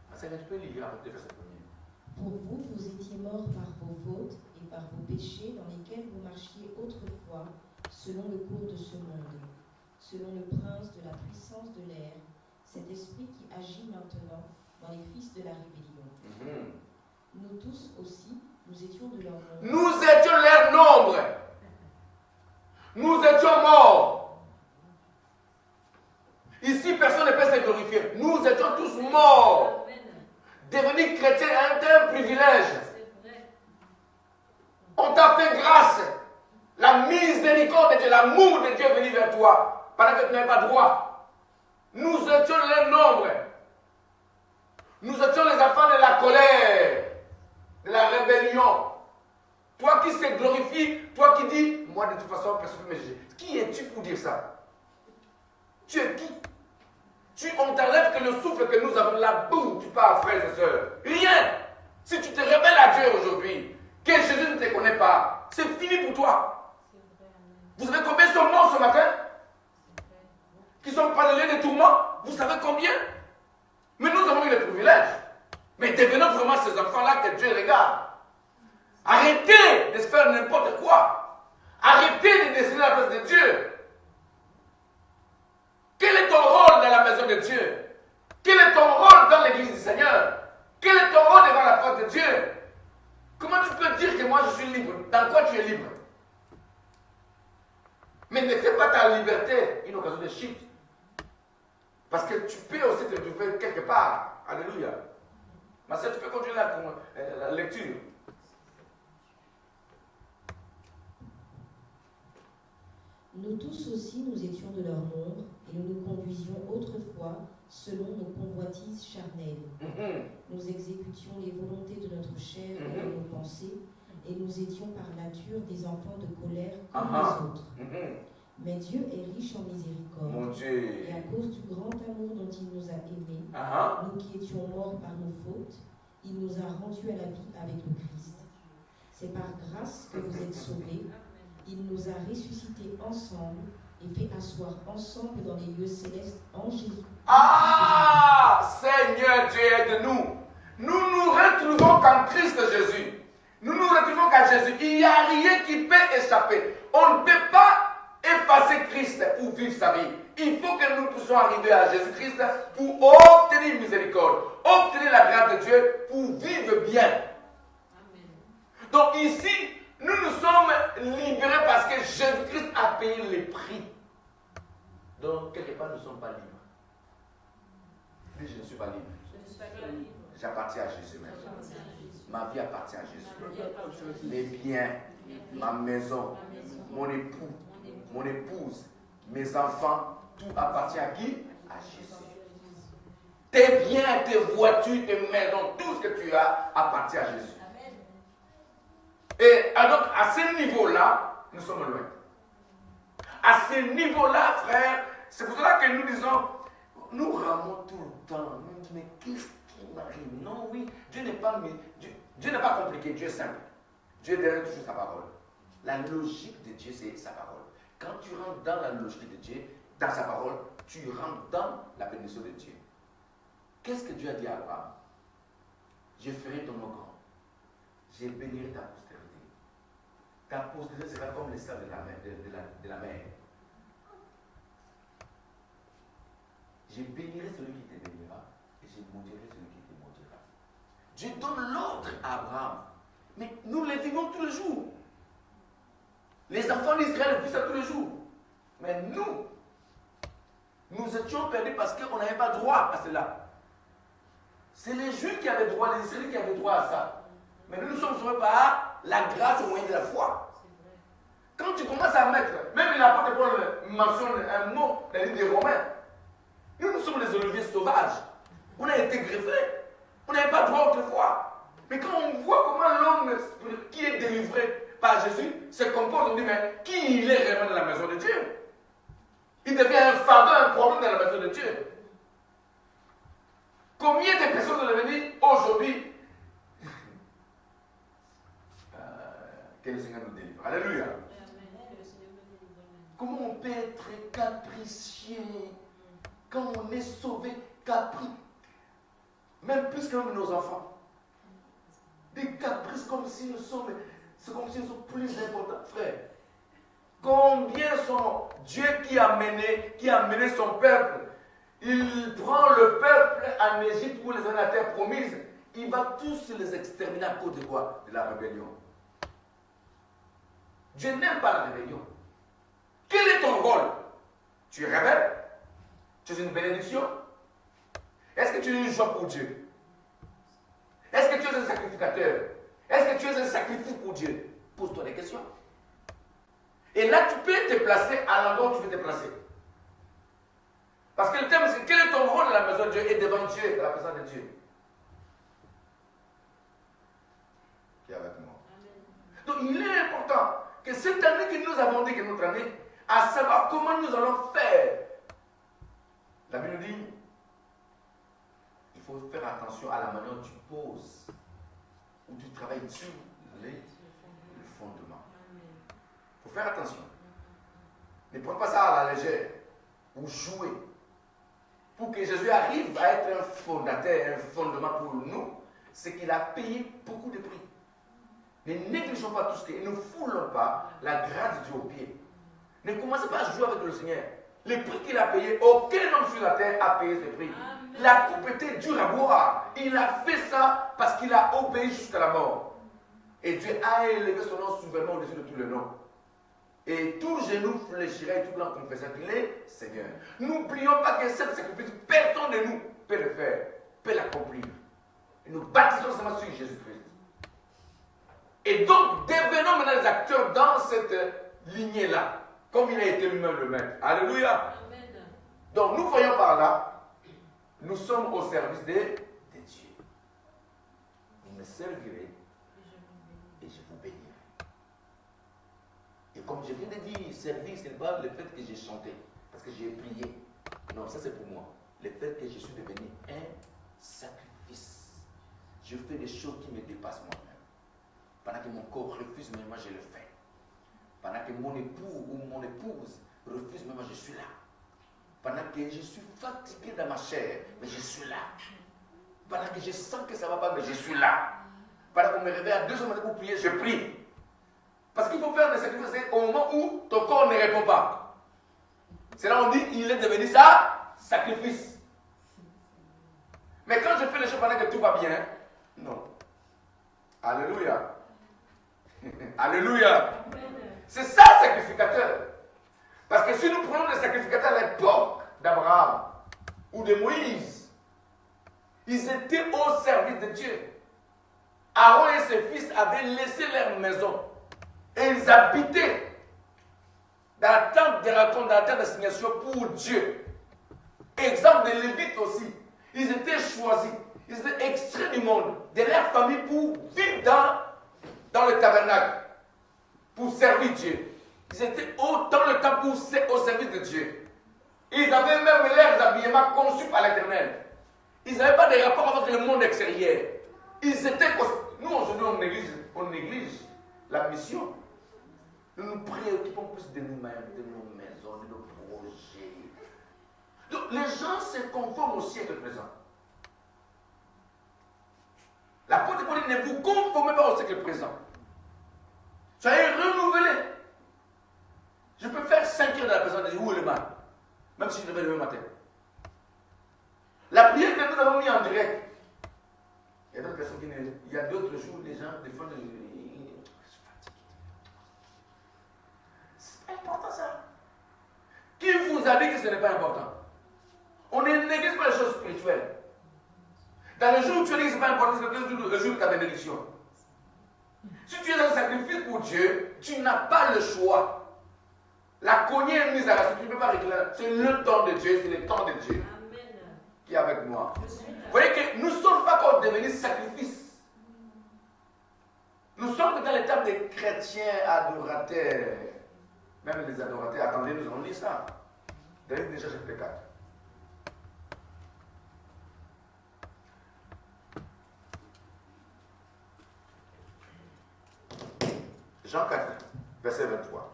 Parce que tu peux lire avec le verset premier. Pour vous, vous étiez morts par vos fautes et par vos péchés dans lesquels vous marchiez autrefois, selon le cours de ce monde, selon le prince de la puissance de l'air, cet esprit qui agit maintenant dans les fils de la rébellion. Nous tous aussi, nous étions de leur nombre. Nous étions leur nombre. Nous étions morts. Ici, personne ne peut se glorifier. Nous étions tous morts. Devenir chrétien est un privilège. On t'a fait grâce. La miséricorde de Dieu, l'amour de Dieu est venu vers toi. Pendant que tu n'avais pas droit. Nous étions leur nombre. Nous étions les enfants de la colère, de la rébellion. Toi qui se glorifie, toi qui dis, moi de toute façon, personne ne me juge. Qui es-tu pour dire ça? Tu es qui? On t'enlève que le souffle que nous avons là, boum, tu pars, frères et sœurs. Rien. Si tu te rebelles à Dieu aujourd'hui, que Jésus ne te connaît pas, c'est fini pour toi. Vous savez combien sont morts ce matin? Qui sont parlés de tourments? Vous savez combien? Mais nous avons eu le privilège. Mais devenons vraiment ces enfants-là que Dieu regarde. Arrêtez de se faire n'importe quoi. Arrêtez de dessiner la place de Dieu. Quel est ton rôle dans la maison de Dieu? Quel est ton rôle dans l'église du Seigneur? Quel est ton rôle devant la face de Dieu? Comment tu peux dire que moi je suis libre? Dans quoi tu es libre? Mais ne fais pas ta liberté une occasion de chute. Parce que tu peux aussi te trouver quelque part. Alléluia. Ma soeur, tu peux continuer la lecture. Nous tous aussi, nous étions de leur nombre, et nous nous conduisions autrefois selon nos convoitises charnelles. Nous exécutions les volontés de notre chair et de nos pensées, et nous étions par nature des enfants de colère comme les autres. Mais Dieu est riche en miséricorde, Mon Dieu. et à cause du grand amour dont il nous a aimés, nous qui étions morts par nos fautes, il nous a rendus à la vie avec le Christ. C'est par grâce que vous êtes sauvés. Il nous a ressuscités ensemble et fait asseoir ensemble dans les lieux célestes en Jésus. Ah, Seigneur Dieu, aide-nous. Nous nous retrouvons qu'en Christ Jésus. Nous nous retrouvons qu'en Jésus. Il n'y a rien qui peut échapper. On ne peut pas effacer Christ pour vivre sa vie. Il faut que nous puissions arriver à Jésus-Christ pour obtenir miséricorde, obtenir la grâce de Dieu pour vivre bien. Amen. Donc ici, nous nous sommes libérés parce que Jésus-Christ a payé le prix. Donc, quelque part, nous ne sommes pas libres. Lui, je ne suis pas libre. Je ne suis pas libre. J'appartiens à Jésus maintenant. J'appartiens à Jésus. Ma vie appartient à Jésus. Ma vie appartient à Jésus. Mes biens, ma maison, Ma maison, mon époux, mon époux, mon épouse, mes enfants, tout appartient à qui? À Jésus. Tes biens, tes voitures, tes maisons, tout ce que tu as appartient à Jésus. Amen. Et donc, à ce niveau-là, nous sommes loin. À ce niveau-là, frère, c'est pour cela que nous disons, nous ramons tout le temps. Mais qu'est-ce qui m'arrive? Non, oui, Dieu n'est pas compliqué, Dieu est simple. Dieu donne toujours sa parole. La logique de Dieu, c'est sa parole. Quand tu rentres dans la logique de Dieu, dans sa parole, tu rentres dans la bénédiction de Dieu. Qu'est-ce que Dieu a dit à Abraham? Je ferai ton nom grand. Je bénirai ta postérité. Ta postérité sera comme les sables de la mer. Je bénirai celui qui te bénira et je maudirai celui qui te maudira. Dieu donne l'ordre à Abraham. Mais nous le vivons tous les jours. Les enfants d'Israël vivent ça tous les jours. Mais nous étions perdus parce qu'on n'avait pas droit à cela. C'est les Juifs qui avaient droit, les Israéliens qui avaient droit à ça. Mais nous sommes sauvés par la grâce au moyen de la foi. Quand tu commences à mettre, même l'apôtre Paul mentionne un mot dans le livre des Romains. Nous sommes les oliviers sauvages. On a été greffés. On n'avait pas droit autrefois. Mais quand on voit comment l'homme qui est délivré par Jésus se comporte, on dit, mais qui il est vraiment dans la maison de Dieu? Il devient un fardeau, un problème dans la maison de Dieu. Combien de personnes sont devenues aujourd'hui? Que le Seigneur nous délivre. Alléluia. Comment on peut être capricieux quand on est sauvé, même plus que nos enfants. Des caprices comme si nous sommes, c'est comme si nous sommes plus importants, frère. Combien sont Dieu qui a mené son peuple? Il prend le peuple en Égypte pour les amener à la terre promise. Il va tous les exterminer à cause de quoi? De la rébellion. Dieu n'aime pas la rébellion. Quel est ton rôle? Tu es rebelle? Tu es une bénédiction? Est-ce que tu es une joie pour Dieu? Est-ce que tu es un sacrificateur? Est-ce que tu es un sacrifice pour Dieu? Pose-toi des questions. Et là, tu peux te placer à l'endroit où tu veux te placer. Parce que le thème, c'est quel est ton rôle dans la maison de Dieu et devant Dieu, dans la présence de Dieu? Qui est avec moi? Donc, il est important que cette année que nous avons dit que notre année, à savoir comment nous allons faire. La Bible dit, il faut faire attention à la manière dont tu poses, où tu travailles sur le fondement. Il faut faire attention. Ne prends pas ça à la légère, ou jouer. Pour que Jésus arrive à être un fondateur, un fondement pour nous, c'est qu'il a payé beaucoup de prix. Ne négligeons pas tout ce qui est. Ne foulons pas la grâce de Dieu au pied. Ne commencez pas à jouer avec le Seigneur. Le prix qu'il a payé, aucun homme sur la terre a payé ce prix. Amen. La coupe était dure à boire. Il a fait ça parce qu'il a obéi jusqu'à la mort. Et Dieu a élevé son nom souverainement au-dessus de tous les noms. Et tout genou fléchira et tout blanc confessera qu'il est Seigneur. N'oublions pas que cette sacrifice, personne de nous peut le faire, peut l'accomplir. Et nous baptisons seulement sur Jésus-Christ. Et donc, devenons maintenant des acteurs dans cette lignée-là. comme il a été lui-même le maître. Alléluia. Amen. Donc nous voyons par là, nous sommes au service de Dieu. Vous me servirez et je vous bénirai. Et comme je viens de dire, servir, ce n'est pas le fait que j'ai chanté, parce que j'ai prié. Non, ça c'est pour moi. Le fait que je suis devenu un sacrifice. Je fais des choses qui me dépassent moi-même. Pendant que mon corps refuse, mais moi je le fais. Pendant que mon époux ou mon épouse refuse, mais moi je suis là. Pendant que je suis fatigué dans ma chair, mais je suis là. Pendant que je sens que ça ne va pas, mais je suis là. Pendant qu'on me réveille à 2 heures pour prier, je prie. Parce qu'il faut faire des sacrifices au moment où ton corps ne répond pas. C'est là où on dit il est devenu ça, sacrifice. Mais quand je fais les choses pendant que tout va bien, non. Alléluia. Alléluia. C'est ça, sacrificateur. Parce que si nous prenons des sacrificateurs à l'époque d'Abraham ou de Moïse, ils étaient au service de Dieu. Aaron et ses fils avaient laissé leur maison et ils habitaient dans la tente de rencontre, dans la tente d'assignation pour Dieu. Exemple des Lévites aussi. Ils étaient choisis, ils étaient extraits du monde, de leur famille pour vivre dans le tabernacle, pour servir Dieu. Ils étaient dans le temps au service de Dieu. Ils avaient même leurs habillements conçus par l'Éternel. Ils n'avaient pas de rapport avec le monde extérieur. Ils étaient... Nous, aujourd'hui, on néglige la mission. Nous nous préoccupons plus de nous-mêmes, de nos maisons, de nos projets. Donc, les gens se conforment au siècle présent. L'apôtre Paul dit, ne vous conformez pas au siècle présent. Soyez renouvelés. Je peux faire 5 heures de la présence de Dieu, où est le mal? Même si je devais le matin. La prière que nous avons mis en direct. Il y a d'autres personnes qui ne... Il y a d'autres jours, les gens, des fois, je suis fatigué. C'est important ça. Qui vous a dit que ce n'est pas important? On ne néglige pas les choses spirituelles. Dans le jour où tu dis que ce n'est pas important, c'est le jour de ta bénédiction. Si tu es dans un sacrifice pour Dieu, tu n'as pas le choix. La cognée est mise à la suite, tu ne peux pas réclamer. C'est le temps de Dieu, c'est le temps de Dieu. Amen. Qui est avec moi. Vous voyez que nous ne sommes pas encore devenus sacrifices. Nous sommes dans l'étape des chrétiens adorateurs. Même les adorateurs, attendez, nous allons lire ça. D'ailleurs, déjà chapitre 4. Jean 4, verset 23.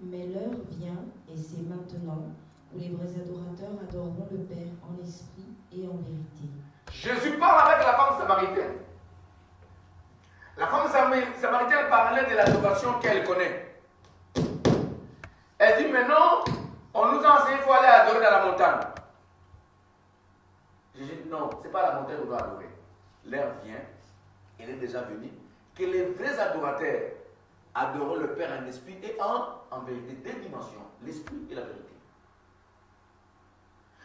Mais l'heure vient, et c'est maintenant, où les vrais adorateurs adoreront le Père en esprit et en vérité. Jésus parle avec la femme samaritaine. La femme samaritaine parlait de l'adoration qu'elle connaît. Elle dit maintenant, on nous a enseigné qu'il faut aller adorer dans la montagne. Jésus dit non, ce n'est pas la montagne où on doit adorer. L'heure vient, elle est déjà venue, que les vrais adorateurs adoreront le Père en esprit et en vérité. Deux dimensions, l'esprit et la vérité.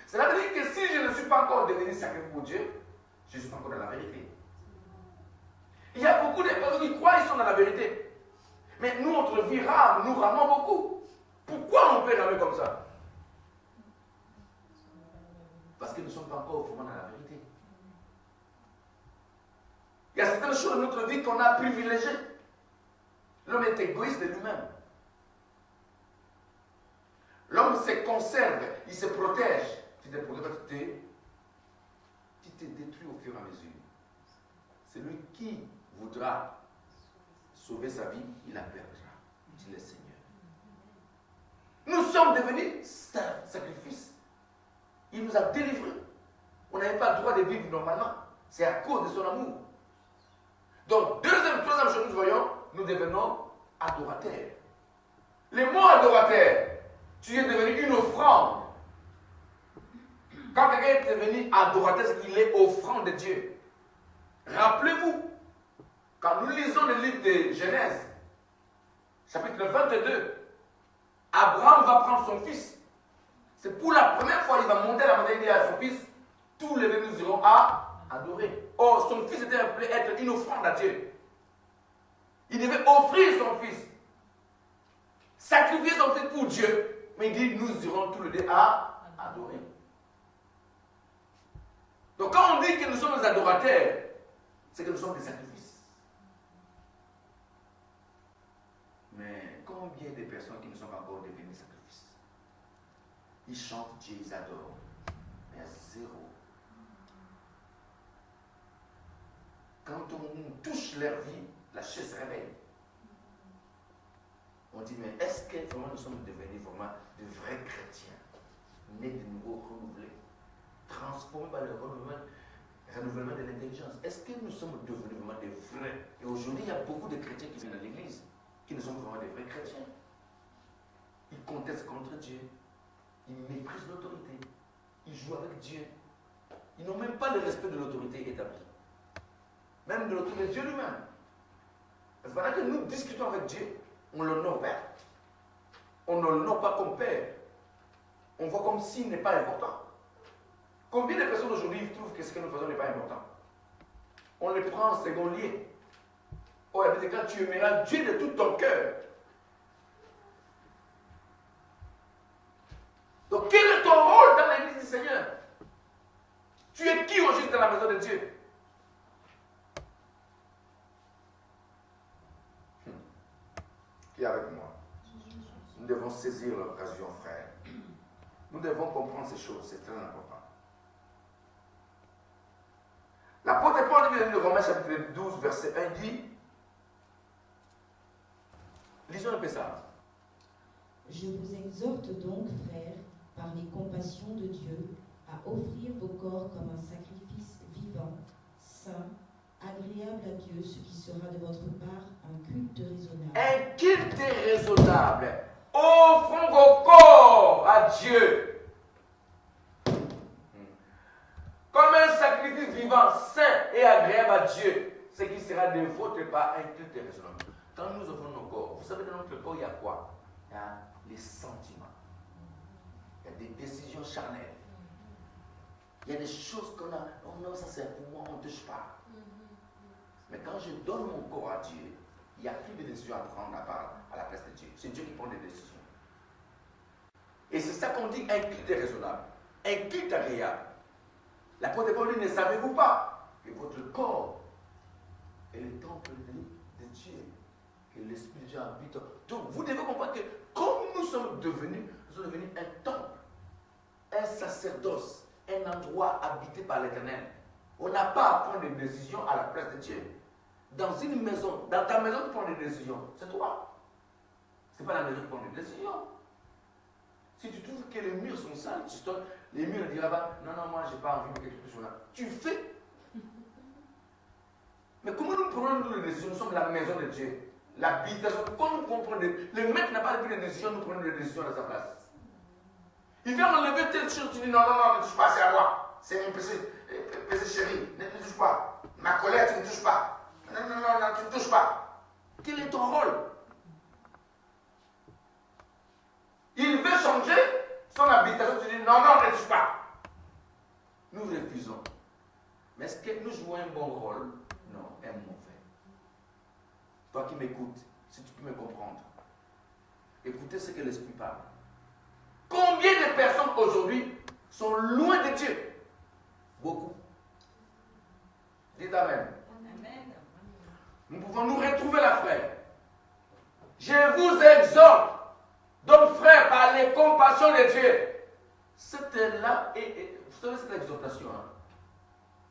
Cela veut dire que si je ne suis pas encore devenu sacré pour Dieu, je ne suis pas encore dans la vérité. Il y a beaucoup de personnes qui croient qu'ils sont dans la vérité. Mais nous, notre vie rame, nous ramons beaucoup. Pourquoi on peut ramer comme ça? Parce que nous ne sommes pas encore vraiment dans la vérité. Il y a certaines choses dans notre vie qu'on a privilégiées. L'homme est égoïste de lui-même. L'homme se conserve, il se protège. Tu te protèges, tu te détruis au fur et à mesure. Celui qui voudra sauver sa vie, il la perdra, dit le Seigneur. Nous sommes devenus sacrifices. Il nous a délivrés. On n'avait pas le droit de vivre normalement. C'est à cause de son amour. Donc, troisième chose, nous voyons, nous devenons adorateurs. Le mot adorateur, tu es devenu une offrande. Quand quelqu'un est devenu adorateur, c'est qu'il est offrande de Dieu. Rappelez-vous, quand nous lisons le livre de Genèse, chapitre 22, Abraham va prendre son fils. C'est pour la première fois qu'il va monter à la montagne et dire à son fils, tous les deux nous irons à adorer. Or, son fils était appelé être une offrande à Dieu. Il devait offrir son fils. sacrifiés sont faits pour Dieu. Mais il dit, nous irons tous les deux à adorer. Donc quand on dit que nous sommes des adorateurs, c'est que nous sommes des sacrifices. Mais combien de personnes qui ne sont pas encore devenues sacrifices? Ils chantent Dieu, ils adorent. Mais à zéro. Quand on touche leur vie, la chaise se réveille. On dit, mais est-ce que vraiment nous sommes devenus vraiment de vrais chrétiens, nés de nouveau, renouvelés, transformés par le renouvellement de l'intelligence? Est-ce que nous sommes devenus vraiment des vrais? Et aujourd'hui, il y a beaucoup de chrétiens qui viennent à l'église, qui ne sont vraiment des vrais chrétiens. Ils contestent contre Dieu, ils méprisent l'autorité, ils jouent avec Dieu. Ils n'ont même pas le respect de l'autorité établie, même de l'autorité de Dieu lui-même. C'est pendant que nous discutons avec Dieu, on l'honore Père. On ne l'honore pas comme Père. On voit comme s'il n'est pas important. Combien de personnes aujourd'hui trouvent que ce que nous faisons n'est pas important? On le prend en second lieu. Oh, il dit quand tu aimeras Dieu de tout ton cœur. Donc quel est ton rôle dans l'église du Seigneur? Tu es qui aujourd'hui dans la maison de Dieu? Qui est avec moi? Nous devons saisir l'occasion, frère. Nous devons comprendre ces choses, c'est très important. L'apôtre Paul de Romains chapitre 12, verset 1 dit, lisons un peu ça. Je vous exhorte donc, frères, par les compassions de Dieu, à offrir vos corps comme un sacrifice vivant, saint, agréable à Dieu, ce qui sera de votre part un culte raisonnable. Un culte raisonnable. Offrons vos corps à Dieu comme un sacrifice vivant, saint et agréable à Dieu, ce qui sera de votre part un culte raisonnable. Quand nous offrons nos corps, vous savez, dans notre corps, il y a quoi? Il y a les sentiments, il y a des décisions charnelles, il y a des choses qu'on a, oh non, ça c'est pour moi, on ne touche pas. Mais quand je donne mon corps à Dieu, il n'y a plus de décisions à prendre à la place de Dieu. C'est Dieu qui prend des décisions. Et c'est ça qu'on dit un culte raisonnable, un culte agréable. L'apôtre Paul dit, ne savez-vous pas que votre corps est le temple de Dieu, que l'Esprit de Dieu habite. Donc vous devez comprendre que comme nous sommes devenus un temple, un sacerdoce, un endroit habité par l'Éternel. On n'a pas à prendre des décisions à la place de Dieu. Dans une maison, dans ta maison, tu prends des décisions. C'est toi. Ce n'est pas la maison qui prend des décisions. Si tu trouves que les murs sont sales, les murs ne diront pas, non, non, moi, je n'ai pas envie de quelque chose là. Tu fais. Mais comment nous prenons les décisions? Nous sommes la maison de Dieu. L'habitation. Quand nous comprenons, le maître n'a pas pris des décisions, nous prenons des décisions à sa place. Il vient enlever telle chose, tu dis, non, non, non, ne touche pas, c'est à moi. C'est mon péché, péché chéri, ne te touche pas. Ma colère, tu ne touches pas. Non, non, non, non, tu ne touches pas. Quel est ton rôle? Il veut changer son habitation, tu dis non, non, ne touche pas. Nous refusons. Mais est-ce que nous jouons un bon rôle? Non, un mauvais. Toi qui m'écoutes, si tu peux me comprendre, écoutez ce que l'Esprit parle. Combien de personnes aujourd'hui sont loin de Dieu? Beaucoup. Dites Amen. Nous pouvons nous retrouver là, frère. Je vous exhorte, donc frère, par les compassions de Dieu. C'était-là, et vous savez cette exhortation, hein?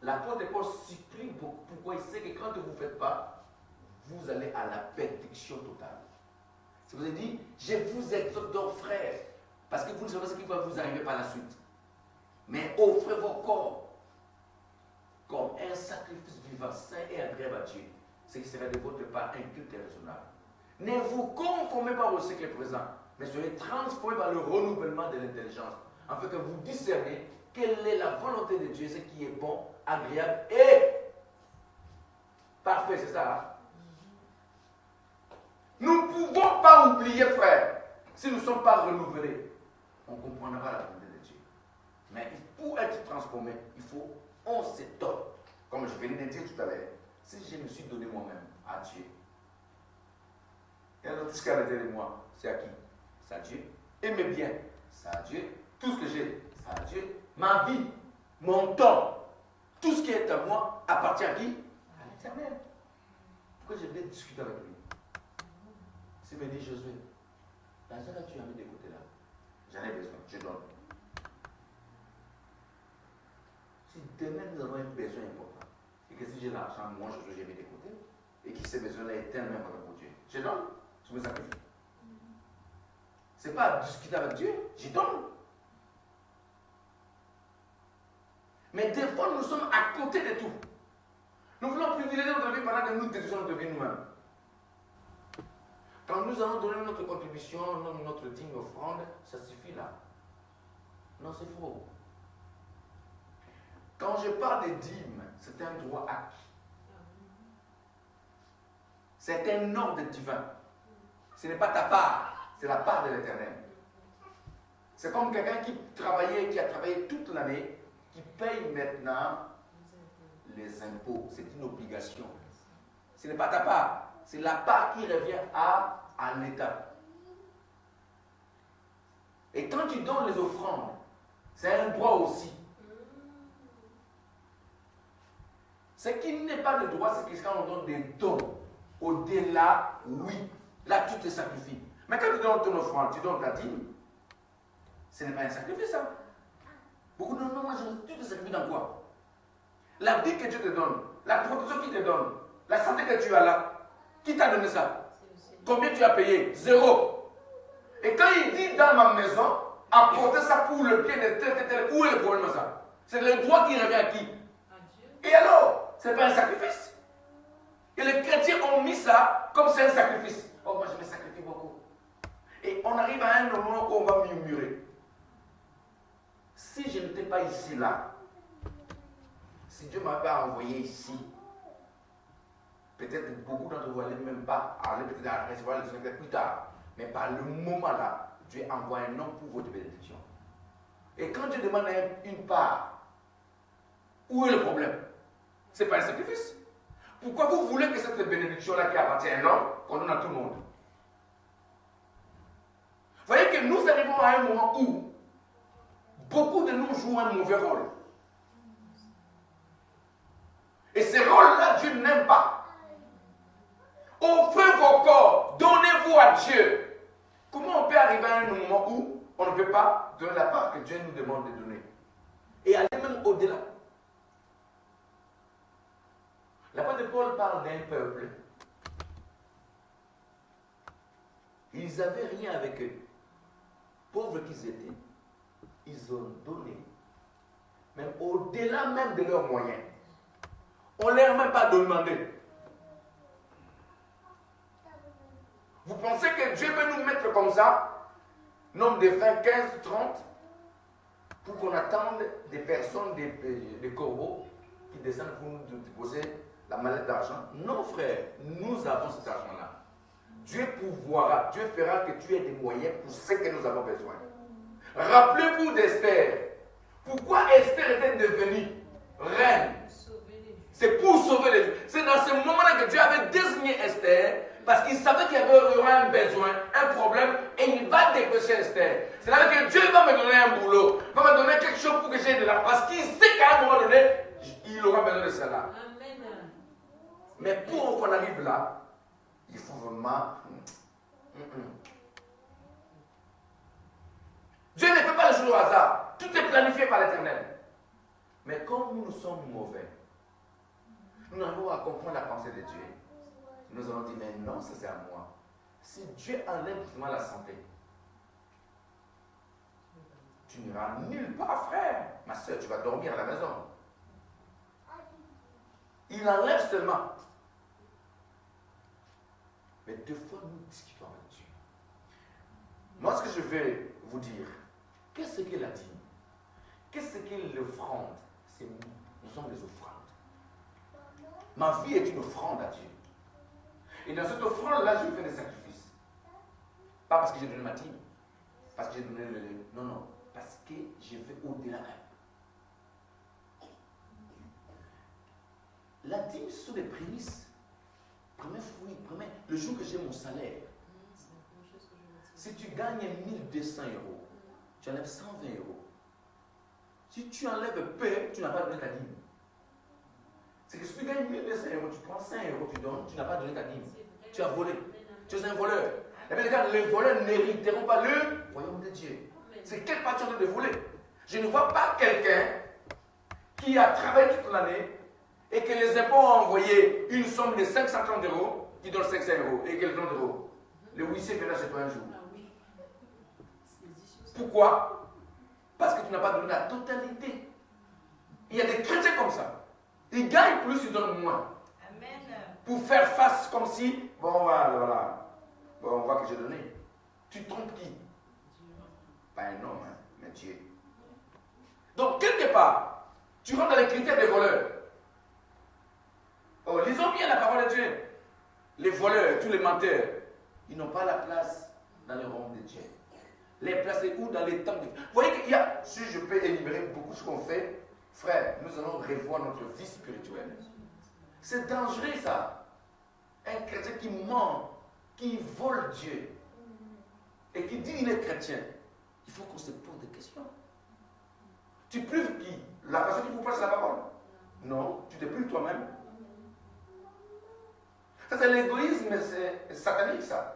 L'apôtre Paul supprime pourquoi il sait que quand vous ne faites pas, vous allez à la perdition totale. Ça vous a dit, je vous exhorte donc frère, parce que vous ne savez pas ce qui va vous arriver par la suite. Mais offrez vos corps comme un sacrifice vivant, saint et agréable à Dieu, ce qui sera de votre part un culte raisonnable. Ne vous conformez pas au siècle présent, mais soyez transformés par le renouvellement de l'intelligence, afin que vous discerniez quelle est la volonté de Dieu, ce qui est bon, agréable et parfait, c'est ça. Hein? Nous ne pouvons pas oublier, frère, si nous ne sommes pas renouvelés, on ne comprendra pas la volonté de Dieu. Mais pour être transformé, il faut, on se donne. Comme je venais de dire tout à l'heure, si je me suis donné moi-même à Dieu, il y a un autre qui a arrêté de moi, c'est à qui? c'est à Dieu. Et mes biens, c'est à Dieu. Tout ce que j'ai, c'est à Dieu. Ma vie, mon temps, tout ce qui est à moi appartient à qui? À l'Éternel. Pourquoi je vais discuter avec lui? C'est me dit Josué, l'argent là tu as mis de côté là, j'en ai besoin, je donne. Si demain nous avons un besoin important, et que si j'ai l'argent, moi Josué, j'ai mis de côté, et que ce besoin-là est tellement important pour Dieu, je donne, je me sacrifie. Ce n'est pas discuter avec Dieu, j'y donne. Mais des fois, nous sommes à côté de tout. Nous voulons privilégier notre vie pendant que nous détruisons notre vie nous-mêmes. Quand nous allons donner notre contribution, notre digne offrande, ça suffit là. Non, c'est faux. Quand je parle des dîmes, c'est un droit acquis. C'est un ordre divin. Ce n'est pas ta part, c'est la part de l'Éternel. C'est comme quelqu'un qui a travaillé toute l'année, qui paye maintenant les impôts. C'est une obligation. Ce n'est pas ta part. C'est la part qui revient à l'État. Et quand tu donnes les offrandes, c'est un droit aussi. Ce qui n'est pas de droit, c'est que quand on donne des dons, au-delà, oui, là tu te sacrifies. Mais quand tu donnes ton offrande, tu donnes ta dîme, ce n'est pas un sacrifice, ça. Beaucoup non, moi tu te sacrifies dans quoi? La vie que Dieu te donne, la protection qu'il te donne, la santé que tu as là, qui t'a donné ça? Combien tu as payé? 0. Et quand il dit dans ma maison, apportez ça pour le bien de tel, où est le problème ça? C'est le droit qui revient à qui? Et alors, ce n'est pas un sacrifice. Et les chrétiens ont mis ça comme c'est un sacrifice. Oh, moi je me sacrifie beaucoup. Et on arrive à un moment où on va murmurer. Si je n'étais pas ici là, si Dieu m'avait envoyé ici, peut-être beaucoup d'entre vous n'allaient même pas aller peut-être à recevoir les Seigneur plus tard. Mais par le moment là, Dieu envoie un homme pour votre bénédiction. Et quand Dieu demande une part, où est le problème? Ce n'est pas un sacrifice. Pourquoi vous voulez que cette bénédiction-là qui appartient à un homme, qu'on donne à tout le monde? Vous voyez que nous arrivons à un moment où beaucoup de nous jouent un mauvais rôle. Et ces rôles-là, Dieu n'aime pas. Offrez vos corps, donnez-vous à Dieu. Comment on peut arriver à un moment où on ne peut pas donner la part que Dieu nous demande de donner? Et aller même au-delà. L'apôtre Paul parle d'un peuple. Ils n'avaient rien avec eux. Pauvres qu'ils étaient, ils ont donné, même au-delà même de leurs moyens. On ne leur a même pas demandé. Vous pensez que Dieu peut nous mettre comme ça, nombre de 20, 15, 30, pour qu'on attende des personnes, des corbeaux, qui descendent pour nous déposer la mallette d'argent? Non, frère, nous avons cet argent-là. Dieu pourvoira, Dieu fera que tu aies des moyens pour ce que nous avons besoin. Rappelez-vous d'Esther. Pourquoi Esther était devenue reine? C'est pour sauver les Juifs. C'est dans ce moment-là que Dieu avait désigné Esther, parce qu'il savait qu'il y aurait un besoin, un problème, et il va dépêcher Esther. C'est-à-dire que Dieu va me donner un boulot, va me donner quelque chose pour que j'aie de l'argent, parce qu'il sait qu'à un moment donné, il aura besoin de cela. Mais pour qu'on arrive là, il faut vraiment... Dieu ne fait pas les choses au hasard. Tout est planifié par l'Éternel. Mais comme nous sommes mauvais, nous n'arrivons à comprendre la pensée de Dieu. Nous allons dire, mais non, ça c'est à moi. Si Dieu enlève justement la santé, tu n'iras nulle part, frère. Ma soeur, tu vas dormir à la maison. Il enlève seulement. Mais deux fois, nous discutons avec Dieu. Moi, ce que je vais vous dire, qu'est-ce qu'il a dit? Qu'est-ce qu'est l'offrande? C'est nous. Nous sommes des offrandes. Ma vie est une offrande à Dieu. Et dans cette offrande-là, je fais des sacrifices. Pas parce que j'ai donné ma dîme. Parce que j'ai donné le... Non, non. Parce que je vais au-delà même. La dîme, ce sont des prémices. Premier fruit, le jour que j'ai mon salaire. Si tu gagnes 1200 euros, tu enlèves 120 euros. Si tu enlèves peu, tu n'as pas donné ta dîme. C'est que si tu gagnes 1200 euros, tu prends 5 euros, tu donnes, tu n'as pas donné ta dîme. Tu as volé. Tu es un voleur. Et bien, regarde, les voleurs n'hériteront pas le royaume de Dieu. C'est quelle partie en train de voler? Je ne vois pas quelqu'un qui a travaillé toute l'année et que les impôts ont envoyé une somme de 530 euros qui donne 500 euros et quelques euros. Le huissier vient chez toi un jour. Pourquoi? Parce que tu n'as pas donné la totalité. Il y a des chrétiens comme ça. Ils gagnent plus, ils donnent moins. Amen. Pour faire face comme si, bon voilà, bon, on voit que j'ai donné. Tu trompes qui? Pas un homme, hein, mais Dieu. Donc, quelque part, tu rentres dans les critères des voleurs. Oh, lisons bien la parole de Dieu. Les voleurs, tous les menteurs, ils n'ont pas la place dans le royaume de Dieu. Les places c'est où? Dans les temps de... Vous voyez qu'il y a, si je peux énumérer beaucoup de ce qu'on fait, frère, nous allons revoir notre vie spirituelle. C'est dangereux ça. Un chrétien qui ment, qui vole Dieu et qui dit qu'il est chrétien, il faut qu'on se pose des questions. Tu prives qui? La personne qui vous passe la parole? Non, tu te prives toi-même. Ça c'est l'égoïsme, c'est satanique ça.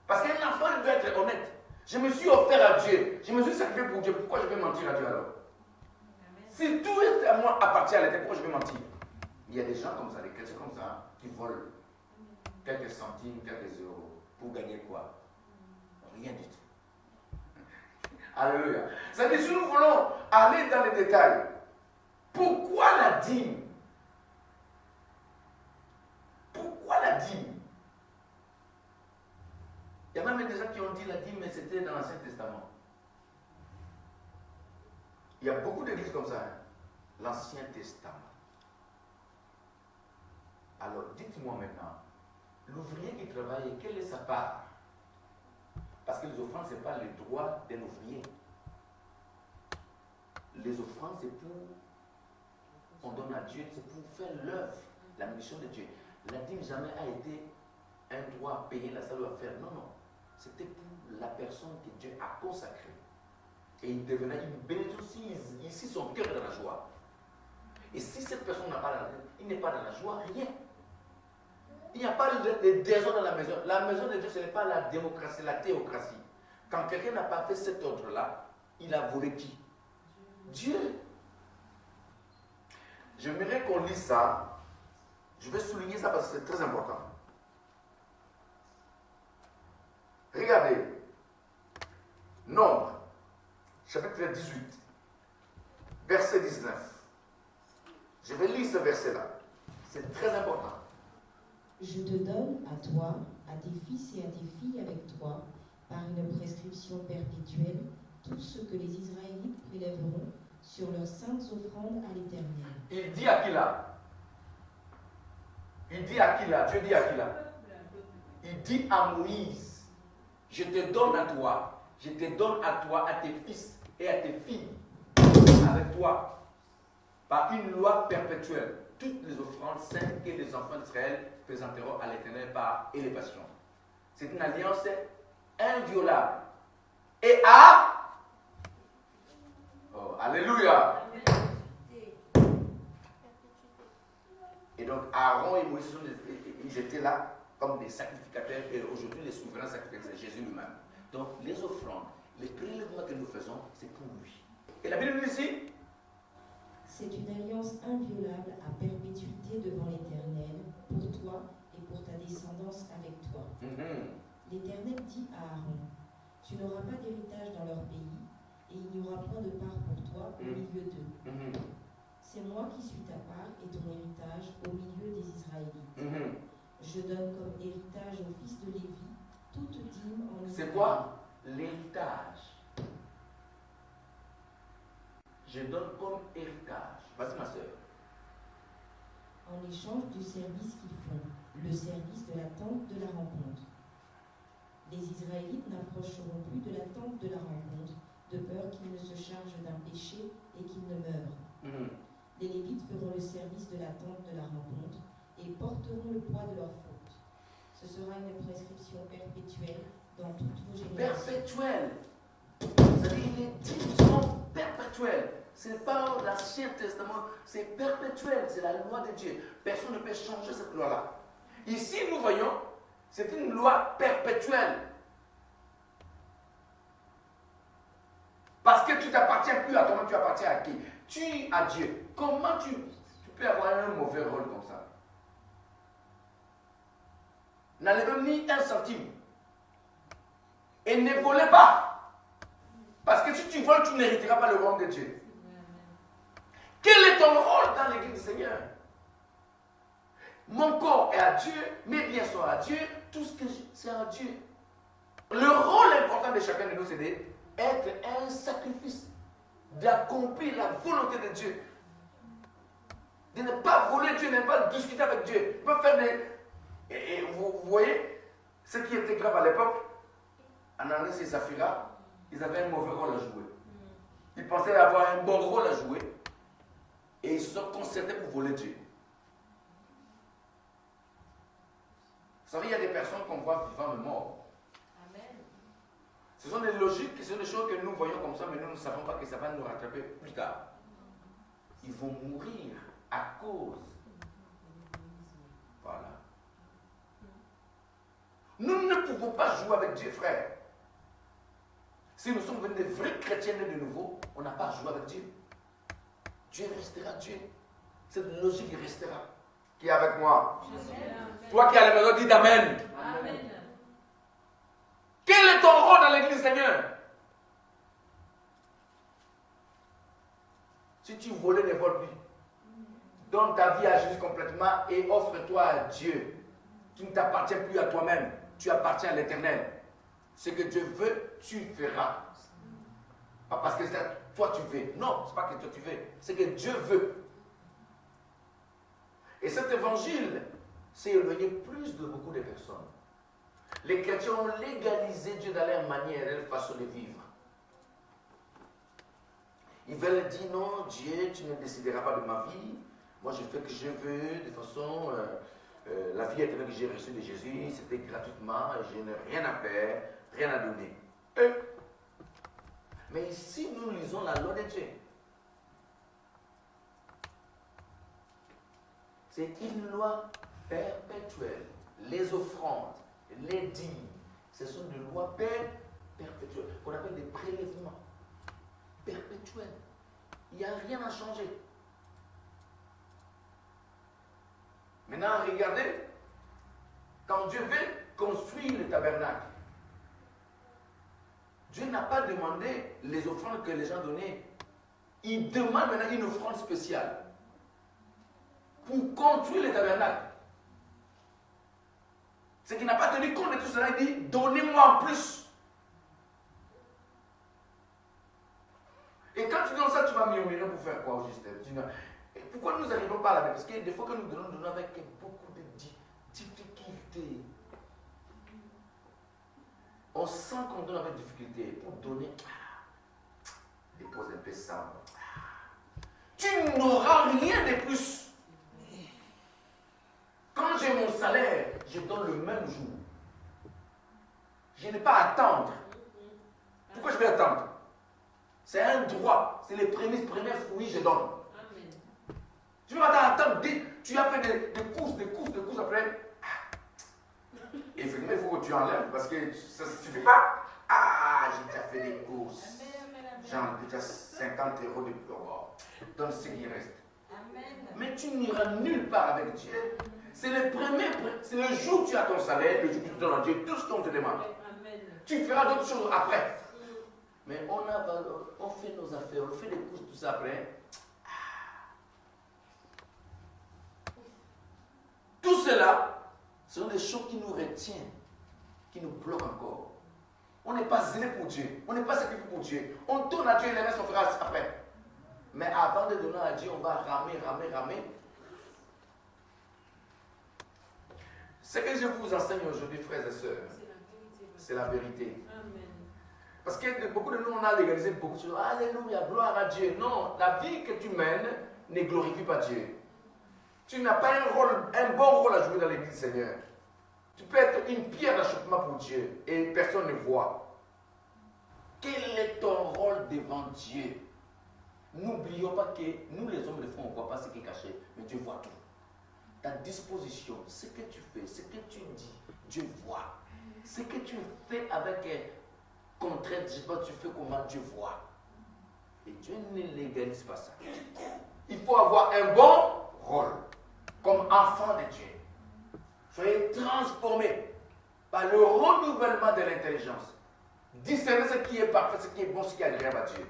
Parce qu'un enfant il doit être honnête. Je me suis offert à Dieu, je me suis sacrifié pour Dieu, pourquoi je vais mentir à Dieu alors? Si tout est à moi appartient à l'éternel, pourquoi je vais mentir? Il y a des gens comme ça, des chrétiens comme ça, qui volent quelques centimes, quelques euros, pour gagner quoi? Rien du tout. Alléluia. C'est-à-dire, si nous voulons aller dans les détails, pourquoi la dîme? Pourquoi la dîme? Il y a même des gens qui ont dit la dîme, mais c'était dans l'Ancien Testament. Il y a beaucoup d'églises comme ça. Hein? L'Ancien Testament. Alors, dites-moi maintenant, l'ouvrier qui travaille, quelle est sa part? Parce que les offrandes, ce n'est pas le droit d'un ouvrier. Les offrandes, c'est pour... On donne à Dieu, c'est pour faire l'œuvre, la mission de Dieu. La dîme jamais a été un droit à payer la salle à faire. Non, non. C'était pour la personne que Dieu a consacrée. Et il devenait une bénédiction. Ici, son cœur est dans la joie. Et si cette personne n'a pas il n'est pas dans la joie, rien. Il n'y a pas de désordre dans la maison. La maison de Dieu, ce n'est pas la démocratie, la théocratie. Quand quelqu'un n'a pas fait cet ordre-là, il a volé qui? Dieu. J'aimerais qu'on lise ça. Je vais souligner ça parce que c'est très important. Regardez. Nombre, chapitre 18, verset 19. Je vais lire ce verset-là. C'est très important. Je te donne à toi, à tes fils et à tes filles avec toi, par une prescription perpétuelle, tout ce que les Israélites prélèveront sur leurs saintes offrandes à l'Éternel. Il dit à qui là? Il dit à qui là? Dieu dit à qui là? Il dit à Moïse, je te donne à toi, je te donne à toi, à tes fils et à tes filles, avec toi, par une loi perpétuelle, toutes les offrandes saintes que les enfants d'Israël présenteront à l'Éternel par élévation. C'est une alliance inviolable. Et à... Oh, alléluia! Et donc Aaron et Moïse, ils étaient là comme des sacrificateurs et aujourd'hui les souverains sacrificateurs, c'est Jésus lui-même. Donc les offrandes, les prélèvements que nous faisons, c'est pour lui. Et la Bible dit ici, c'est une alliance inviolable à perpétuité devant l'Éternel, pour toi et pour ta descendance avec toi. L'Éternel dit à Aaron, tu n'auras pas d'héritage dans leur pays, et il n'y aura point de part pour toi au milieu d'eux. C'est moi qui suis ta part et ton héritage au milieu des Israélites. Je donne comme héritage au fils de Lévi toute dîme en Israël. C'est quoi? L'héritage. Je donne comme héritage. Vas-y ma soeur. En échange du service qu'ils font, le service de la tente de la rencontre. Les Israélites n'approcheront plus de la tente de la rencontre, de peur qu'ils ne se chargent d'un péché et qu'ils ne meurent. Les Lévites feront le service de la tente de la rencontre et porteront le poids de leur faute. Ce sera une prescription perpétuelle dans toutes vos générations. Perpétuel. C'est-à-dire, les dîmes sont perpétuels. Ce n'est pas l'Ancien Testament, c'est perpétuel, c'est la loi de Dieu. Personne ne peut changer cette loi-là. Ici, nous voyons, c'est une loi perpétuelle. Parce que tu t'appartiens plus à toi-même, tu appartiens à qui? Tu à Dieu. Comment tu peux avoir un mauvais rôle comme ça? N'enlevez ni un centime. Et ne volez pas. Parce que si tu voles, tu n'hériteras pas le royaume de Dieu. Quel est ton rôle dans l'église du Seigneur? Mon corps est à Dieu, mes biens sont à Dieu, tout ce que c'est à Dieu. Le rôle important de chacun de nous, c'est d'être un sacrifice, d'accomplir la volonté de Dieu. De ne pas voler Dieu, de ne pas discuter avec Dieu. De ne pas faire des... Et vous voyez, ce qui était grave à l'époque, Ananias et Saphira, ils avaient un mauvais rôle à jouer. Ils pensaient avoir un bon rôle à jouer. Et ils se sont concertés pour voler Dieu. Vous savez, il y a des personnes qu'on voit vivant mais morts. Amen. Ce sont des logiques, ce sont des choses que nous voyons comme ça, mais nous ne savons pas que ça va nous rattraper plus tard. Ils vont mourir à cause. Voilà. Nous ne pouvons pas jouer avec Dieu, frère. Si nous sommes venus des vrais chrétiens de nouveau, on n'a pas à jouer avec Dieu. Dieu restera Dieu. Cette logique restera. Qui est avec moi? Amen. Toi qui es à la maison, dis Amen. Amen. Quel est ton rôle dans l'église, Seigneur? Si tu volais, ne vole plus. Donne ta vie à Jésus complètement et offre-toi à Dieu. Tu ne t'appartiens plus à toi-même. Tu appartiens à l'Éternel. Ce que Dieu veut, tu feras. Pas parce que toi tu veux. Non, ce n'est pas que toi tu veux. C'est que Dieu veut. Et cet évangile s'est éloigné plus de beaucoup de personnes. Les chrétiens ont légalisé Dieu dans leur manière et leur façon de vivre. Ils veulent dire non, Dieu, tu ne décideras pas de ma vie. Moi, je fais ce que je veux. De toute façon, la vie éternelle que j'ai reçue de Jésus, c'était gratuitement. Et je n'ai rien à faire, rien à donner. Mais ici, nous lisons la loi de Dieu. C'est une loi perpétuelle. Les offrandes, les dîmes, ce sont des lois perpétuelles, qu'on appelle des prélèvements perpétuels. Il n'y a rien à changer. Maintenant, regardez, quand Dieu veut construire le tabernacle, Dieu n'a pas demandé les offrandes que les gens donnaient. Il demande maintenant une offrande spéciale pour construire le tabernacle. Ce qui n'a pas tenu compte de tout cela, il dit, donnez-moi en plus. Et quand tu donnes ça, tu vas murmurer pour faire quoi au juste? Pourquoi nous n'arrivons pas là-bas? Parce que des fois que nous donnons avec beaucoup de difficultés. On sent qu'on donne avec difficulté. Pour donner, dépose un peu ça. Tu n'auras rien de plus. Quand j'ai mon salaire, je donne le même jour. Je n'ai pas à attendre. Pourquoi je vais attendre? C'est un droit. C'est les premiers fruits que je donne. Tu ne vas pas attendre. Tu as fait des courses après. Et effectivement, il faut que tu enlèves parce que ça ne suffit pas. Ah, j'ai déjà fait des courses. J'ai déjà 50 € de pouvoir. Donne ce qui reste. Mais tu n'iras nulle part avec Dieu. C'est le jour où tu as ton salaire, le jour où tu donnes à Dieu tout ce qu'on te demande. Tu feras d'autres choses après. Mais on fait nos affaires, on fait des courses, tout ça après. Tout cela, ce sont des choses qui nous retiennent, qui nous bloquent encore. On n'est pas zélé pour Dieu, on n'est pas sacrifié pour Dieu. On tourne à Dieu et les restes on fera après. Mais avant de donner à Dieu, on va ramer. Ce que je vous enseigne aujourd'hui, frères et sœurs, c'est la vérité. Parce que beaucoup de nous, on a légalisé beaucoup de choses. Alléluia, gloire à Dieu. Non, la vie que tu mènes ne glorifie pas Dieu. Tu n'as pas un bon rôle à jouer dans l'église, Seigneur. Tu peux être une pierre d'achoppement pour Dieu et personne ne voit. Quel est ton rôle devant Dieu? N'oublions pas que nous les hommes, des fois, on ne voit pas ce qui est caché, mais Dieu voit tout. Ta disposition, ce que tu fais, ce que tu dis, Dieu voit. Ce que tu fais avec contrainte, je sais pas, tu fais comment, Dieu voit. Et Dieu ne légalise pas ça. Il faut avoir un bon rôle comme enfant de Dieu. Soyez transformés par le renouvellement de l'intelligence. Discernez ce qui est parfait, ce qui est bon, ce qui est agréable à Dieu.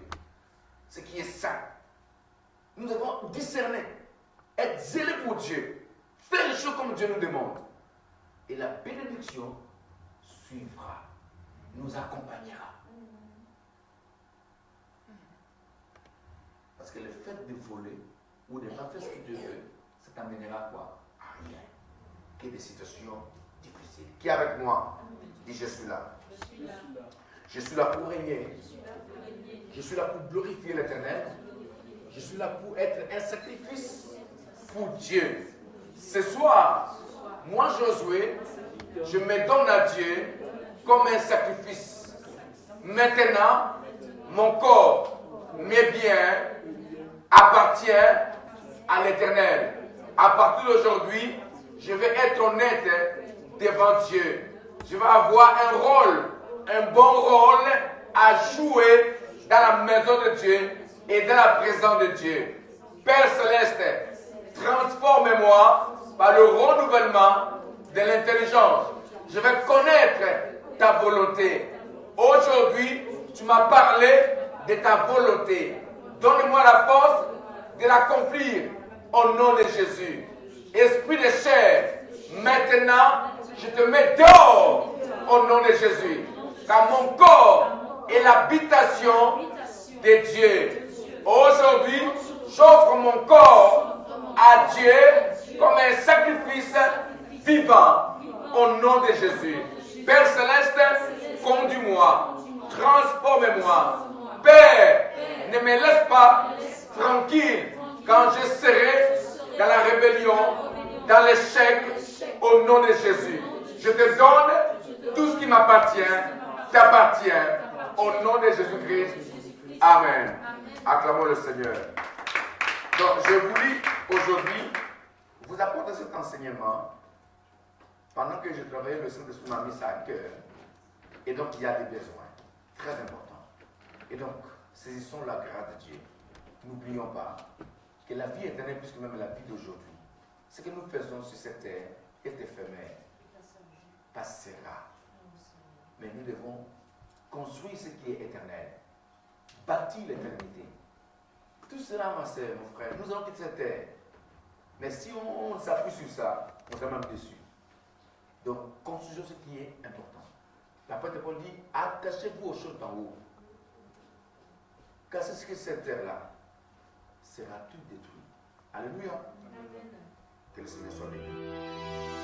Ce qui est saint. Nous devons discerner, être zélés pour Dieu, faire les choses comme Dieu nous demande. Et la bénédiction suivra, nous accompagnera. Parce que le fait de voler ou de ne pas faire ce que Dieu veut, ça t'amènera à quoi? À rien. Que des situations difficiles. Qui est avec moi? Dis, je suis là. Je suis là pour régner. Je suis là pour glorifier l'Éternel. Je suis là pour être un sacrifice pour Dieu. Ce soir, moi Josué, je me donne à Dieu comme un sacrifice. Maintenant, mon corps, mes biens appartiennent à l'Éternel. À partir d'aujourd'hui, je vais être honnête devant Dieu. Je vais avoir un rôle, un bon rôle à jouer dans la maison de Dieu et dans la présence de Dieu. Père Céleste, transforme-moi par le renouvellement de l'intelligence. Je vais connaître ta volonté. Aujourd'hui, tu m'as parlé de ta volonté. Donne-moi la force de l'accomplir au nom de Jésus. Esprit de chair, maintenant, je te mets dehors au nom de Jésus. Car mon corps est l'habitation de Dieu. Aujourd'hui, j'offre mon corps à Dieu comme un sacrifice vivant au nom de Jésus. Père Céleste, conduis-moi, transforme-moi. Père, ne me laisse pas tranquille quand je serai dans la rébellion, dans l'échec, au nom de Jésus. Je te donne tout ce qui m'appartient, t'appartient, au nom de Jésus-Christ. Amen. Acclamons le Seigneur. Donc, je voulais aujourd'hui vous apporter cet enseignement pendant que je travaillais, le Saint-Esprit m'a mis ça à cœur. Et donc, il y a des besoins très importants. Et donc, saisissons la grâce de Dieu. N'oublions pas que la vie éternelle, puisque même la vie d'aujourd'hui, ce que nous faisons sur cette terre est éphémère, passera. Mais nous devons construire ce qui est éternel, bâtir l'éternité. Tout cela, ma soeur, mon frère, nous allons quitter cette terre. Mais si on s'appuie sur ça, on sera même déçu. Donc, construisons ce qui est important. L'apôtre Paul dit, attachez-vous aux choses d'en haut. Car c'est ce que cette terre-là sera tout détruit. Alléluia. Que le Seigneur soit béni.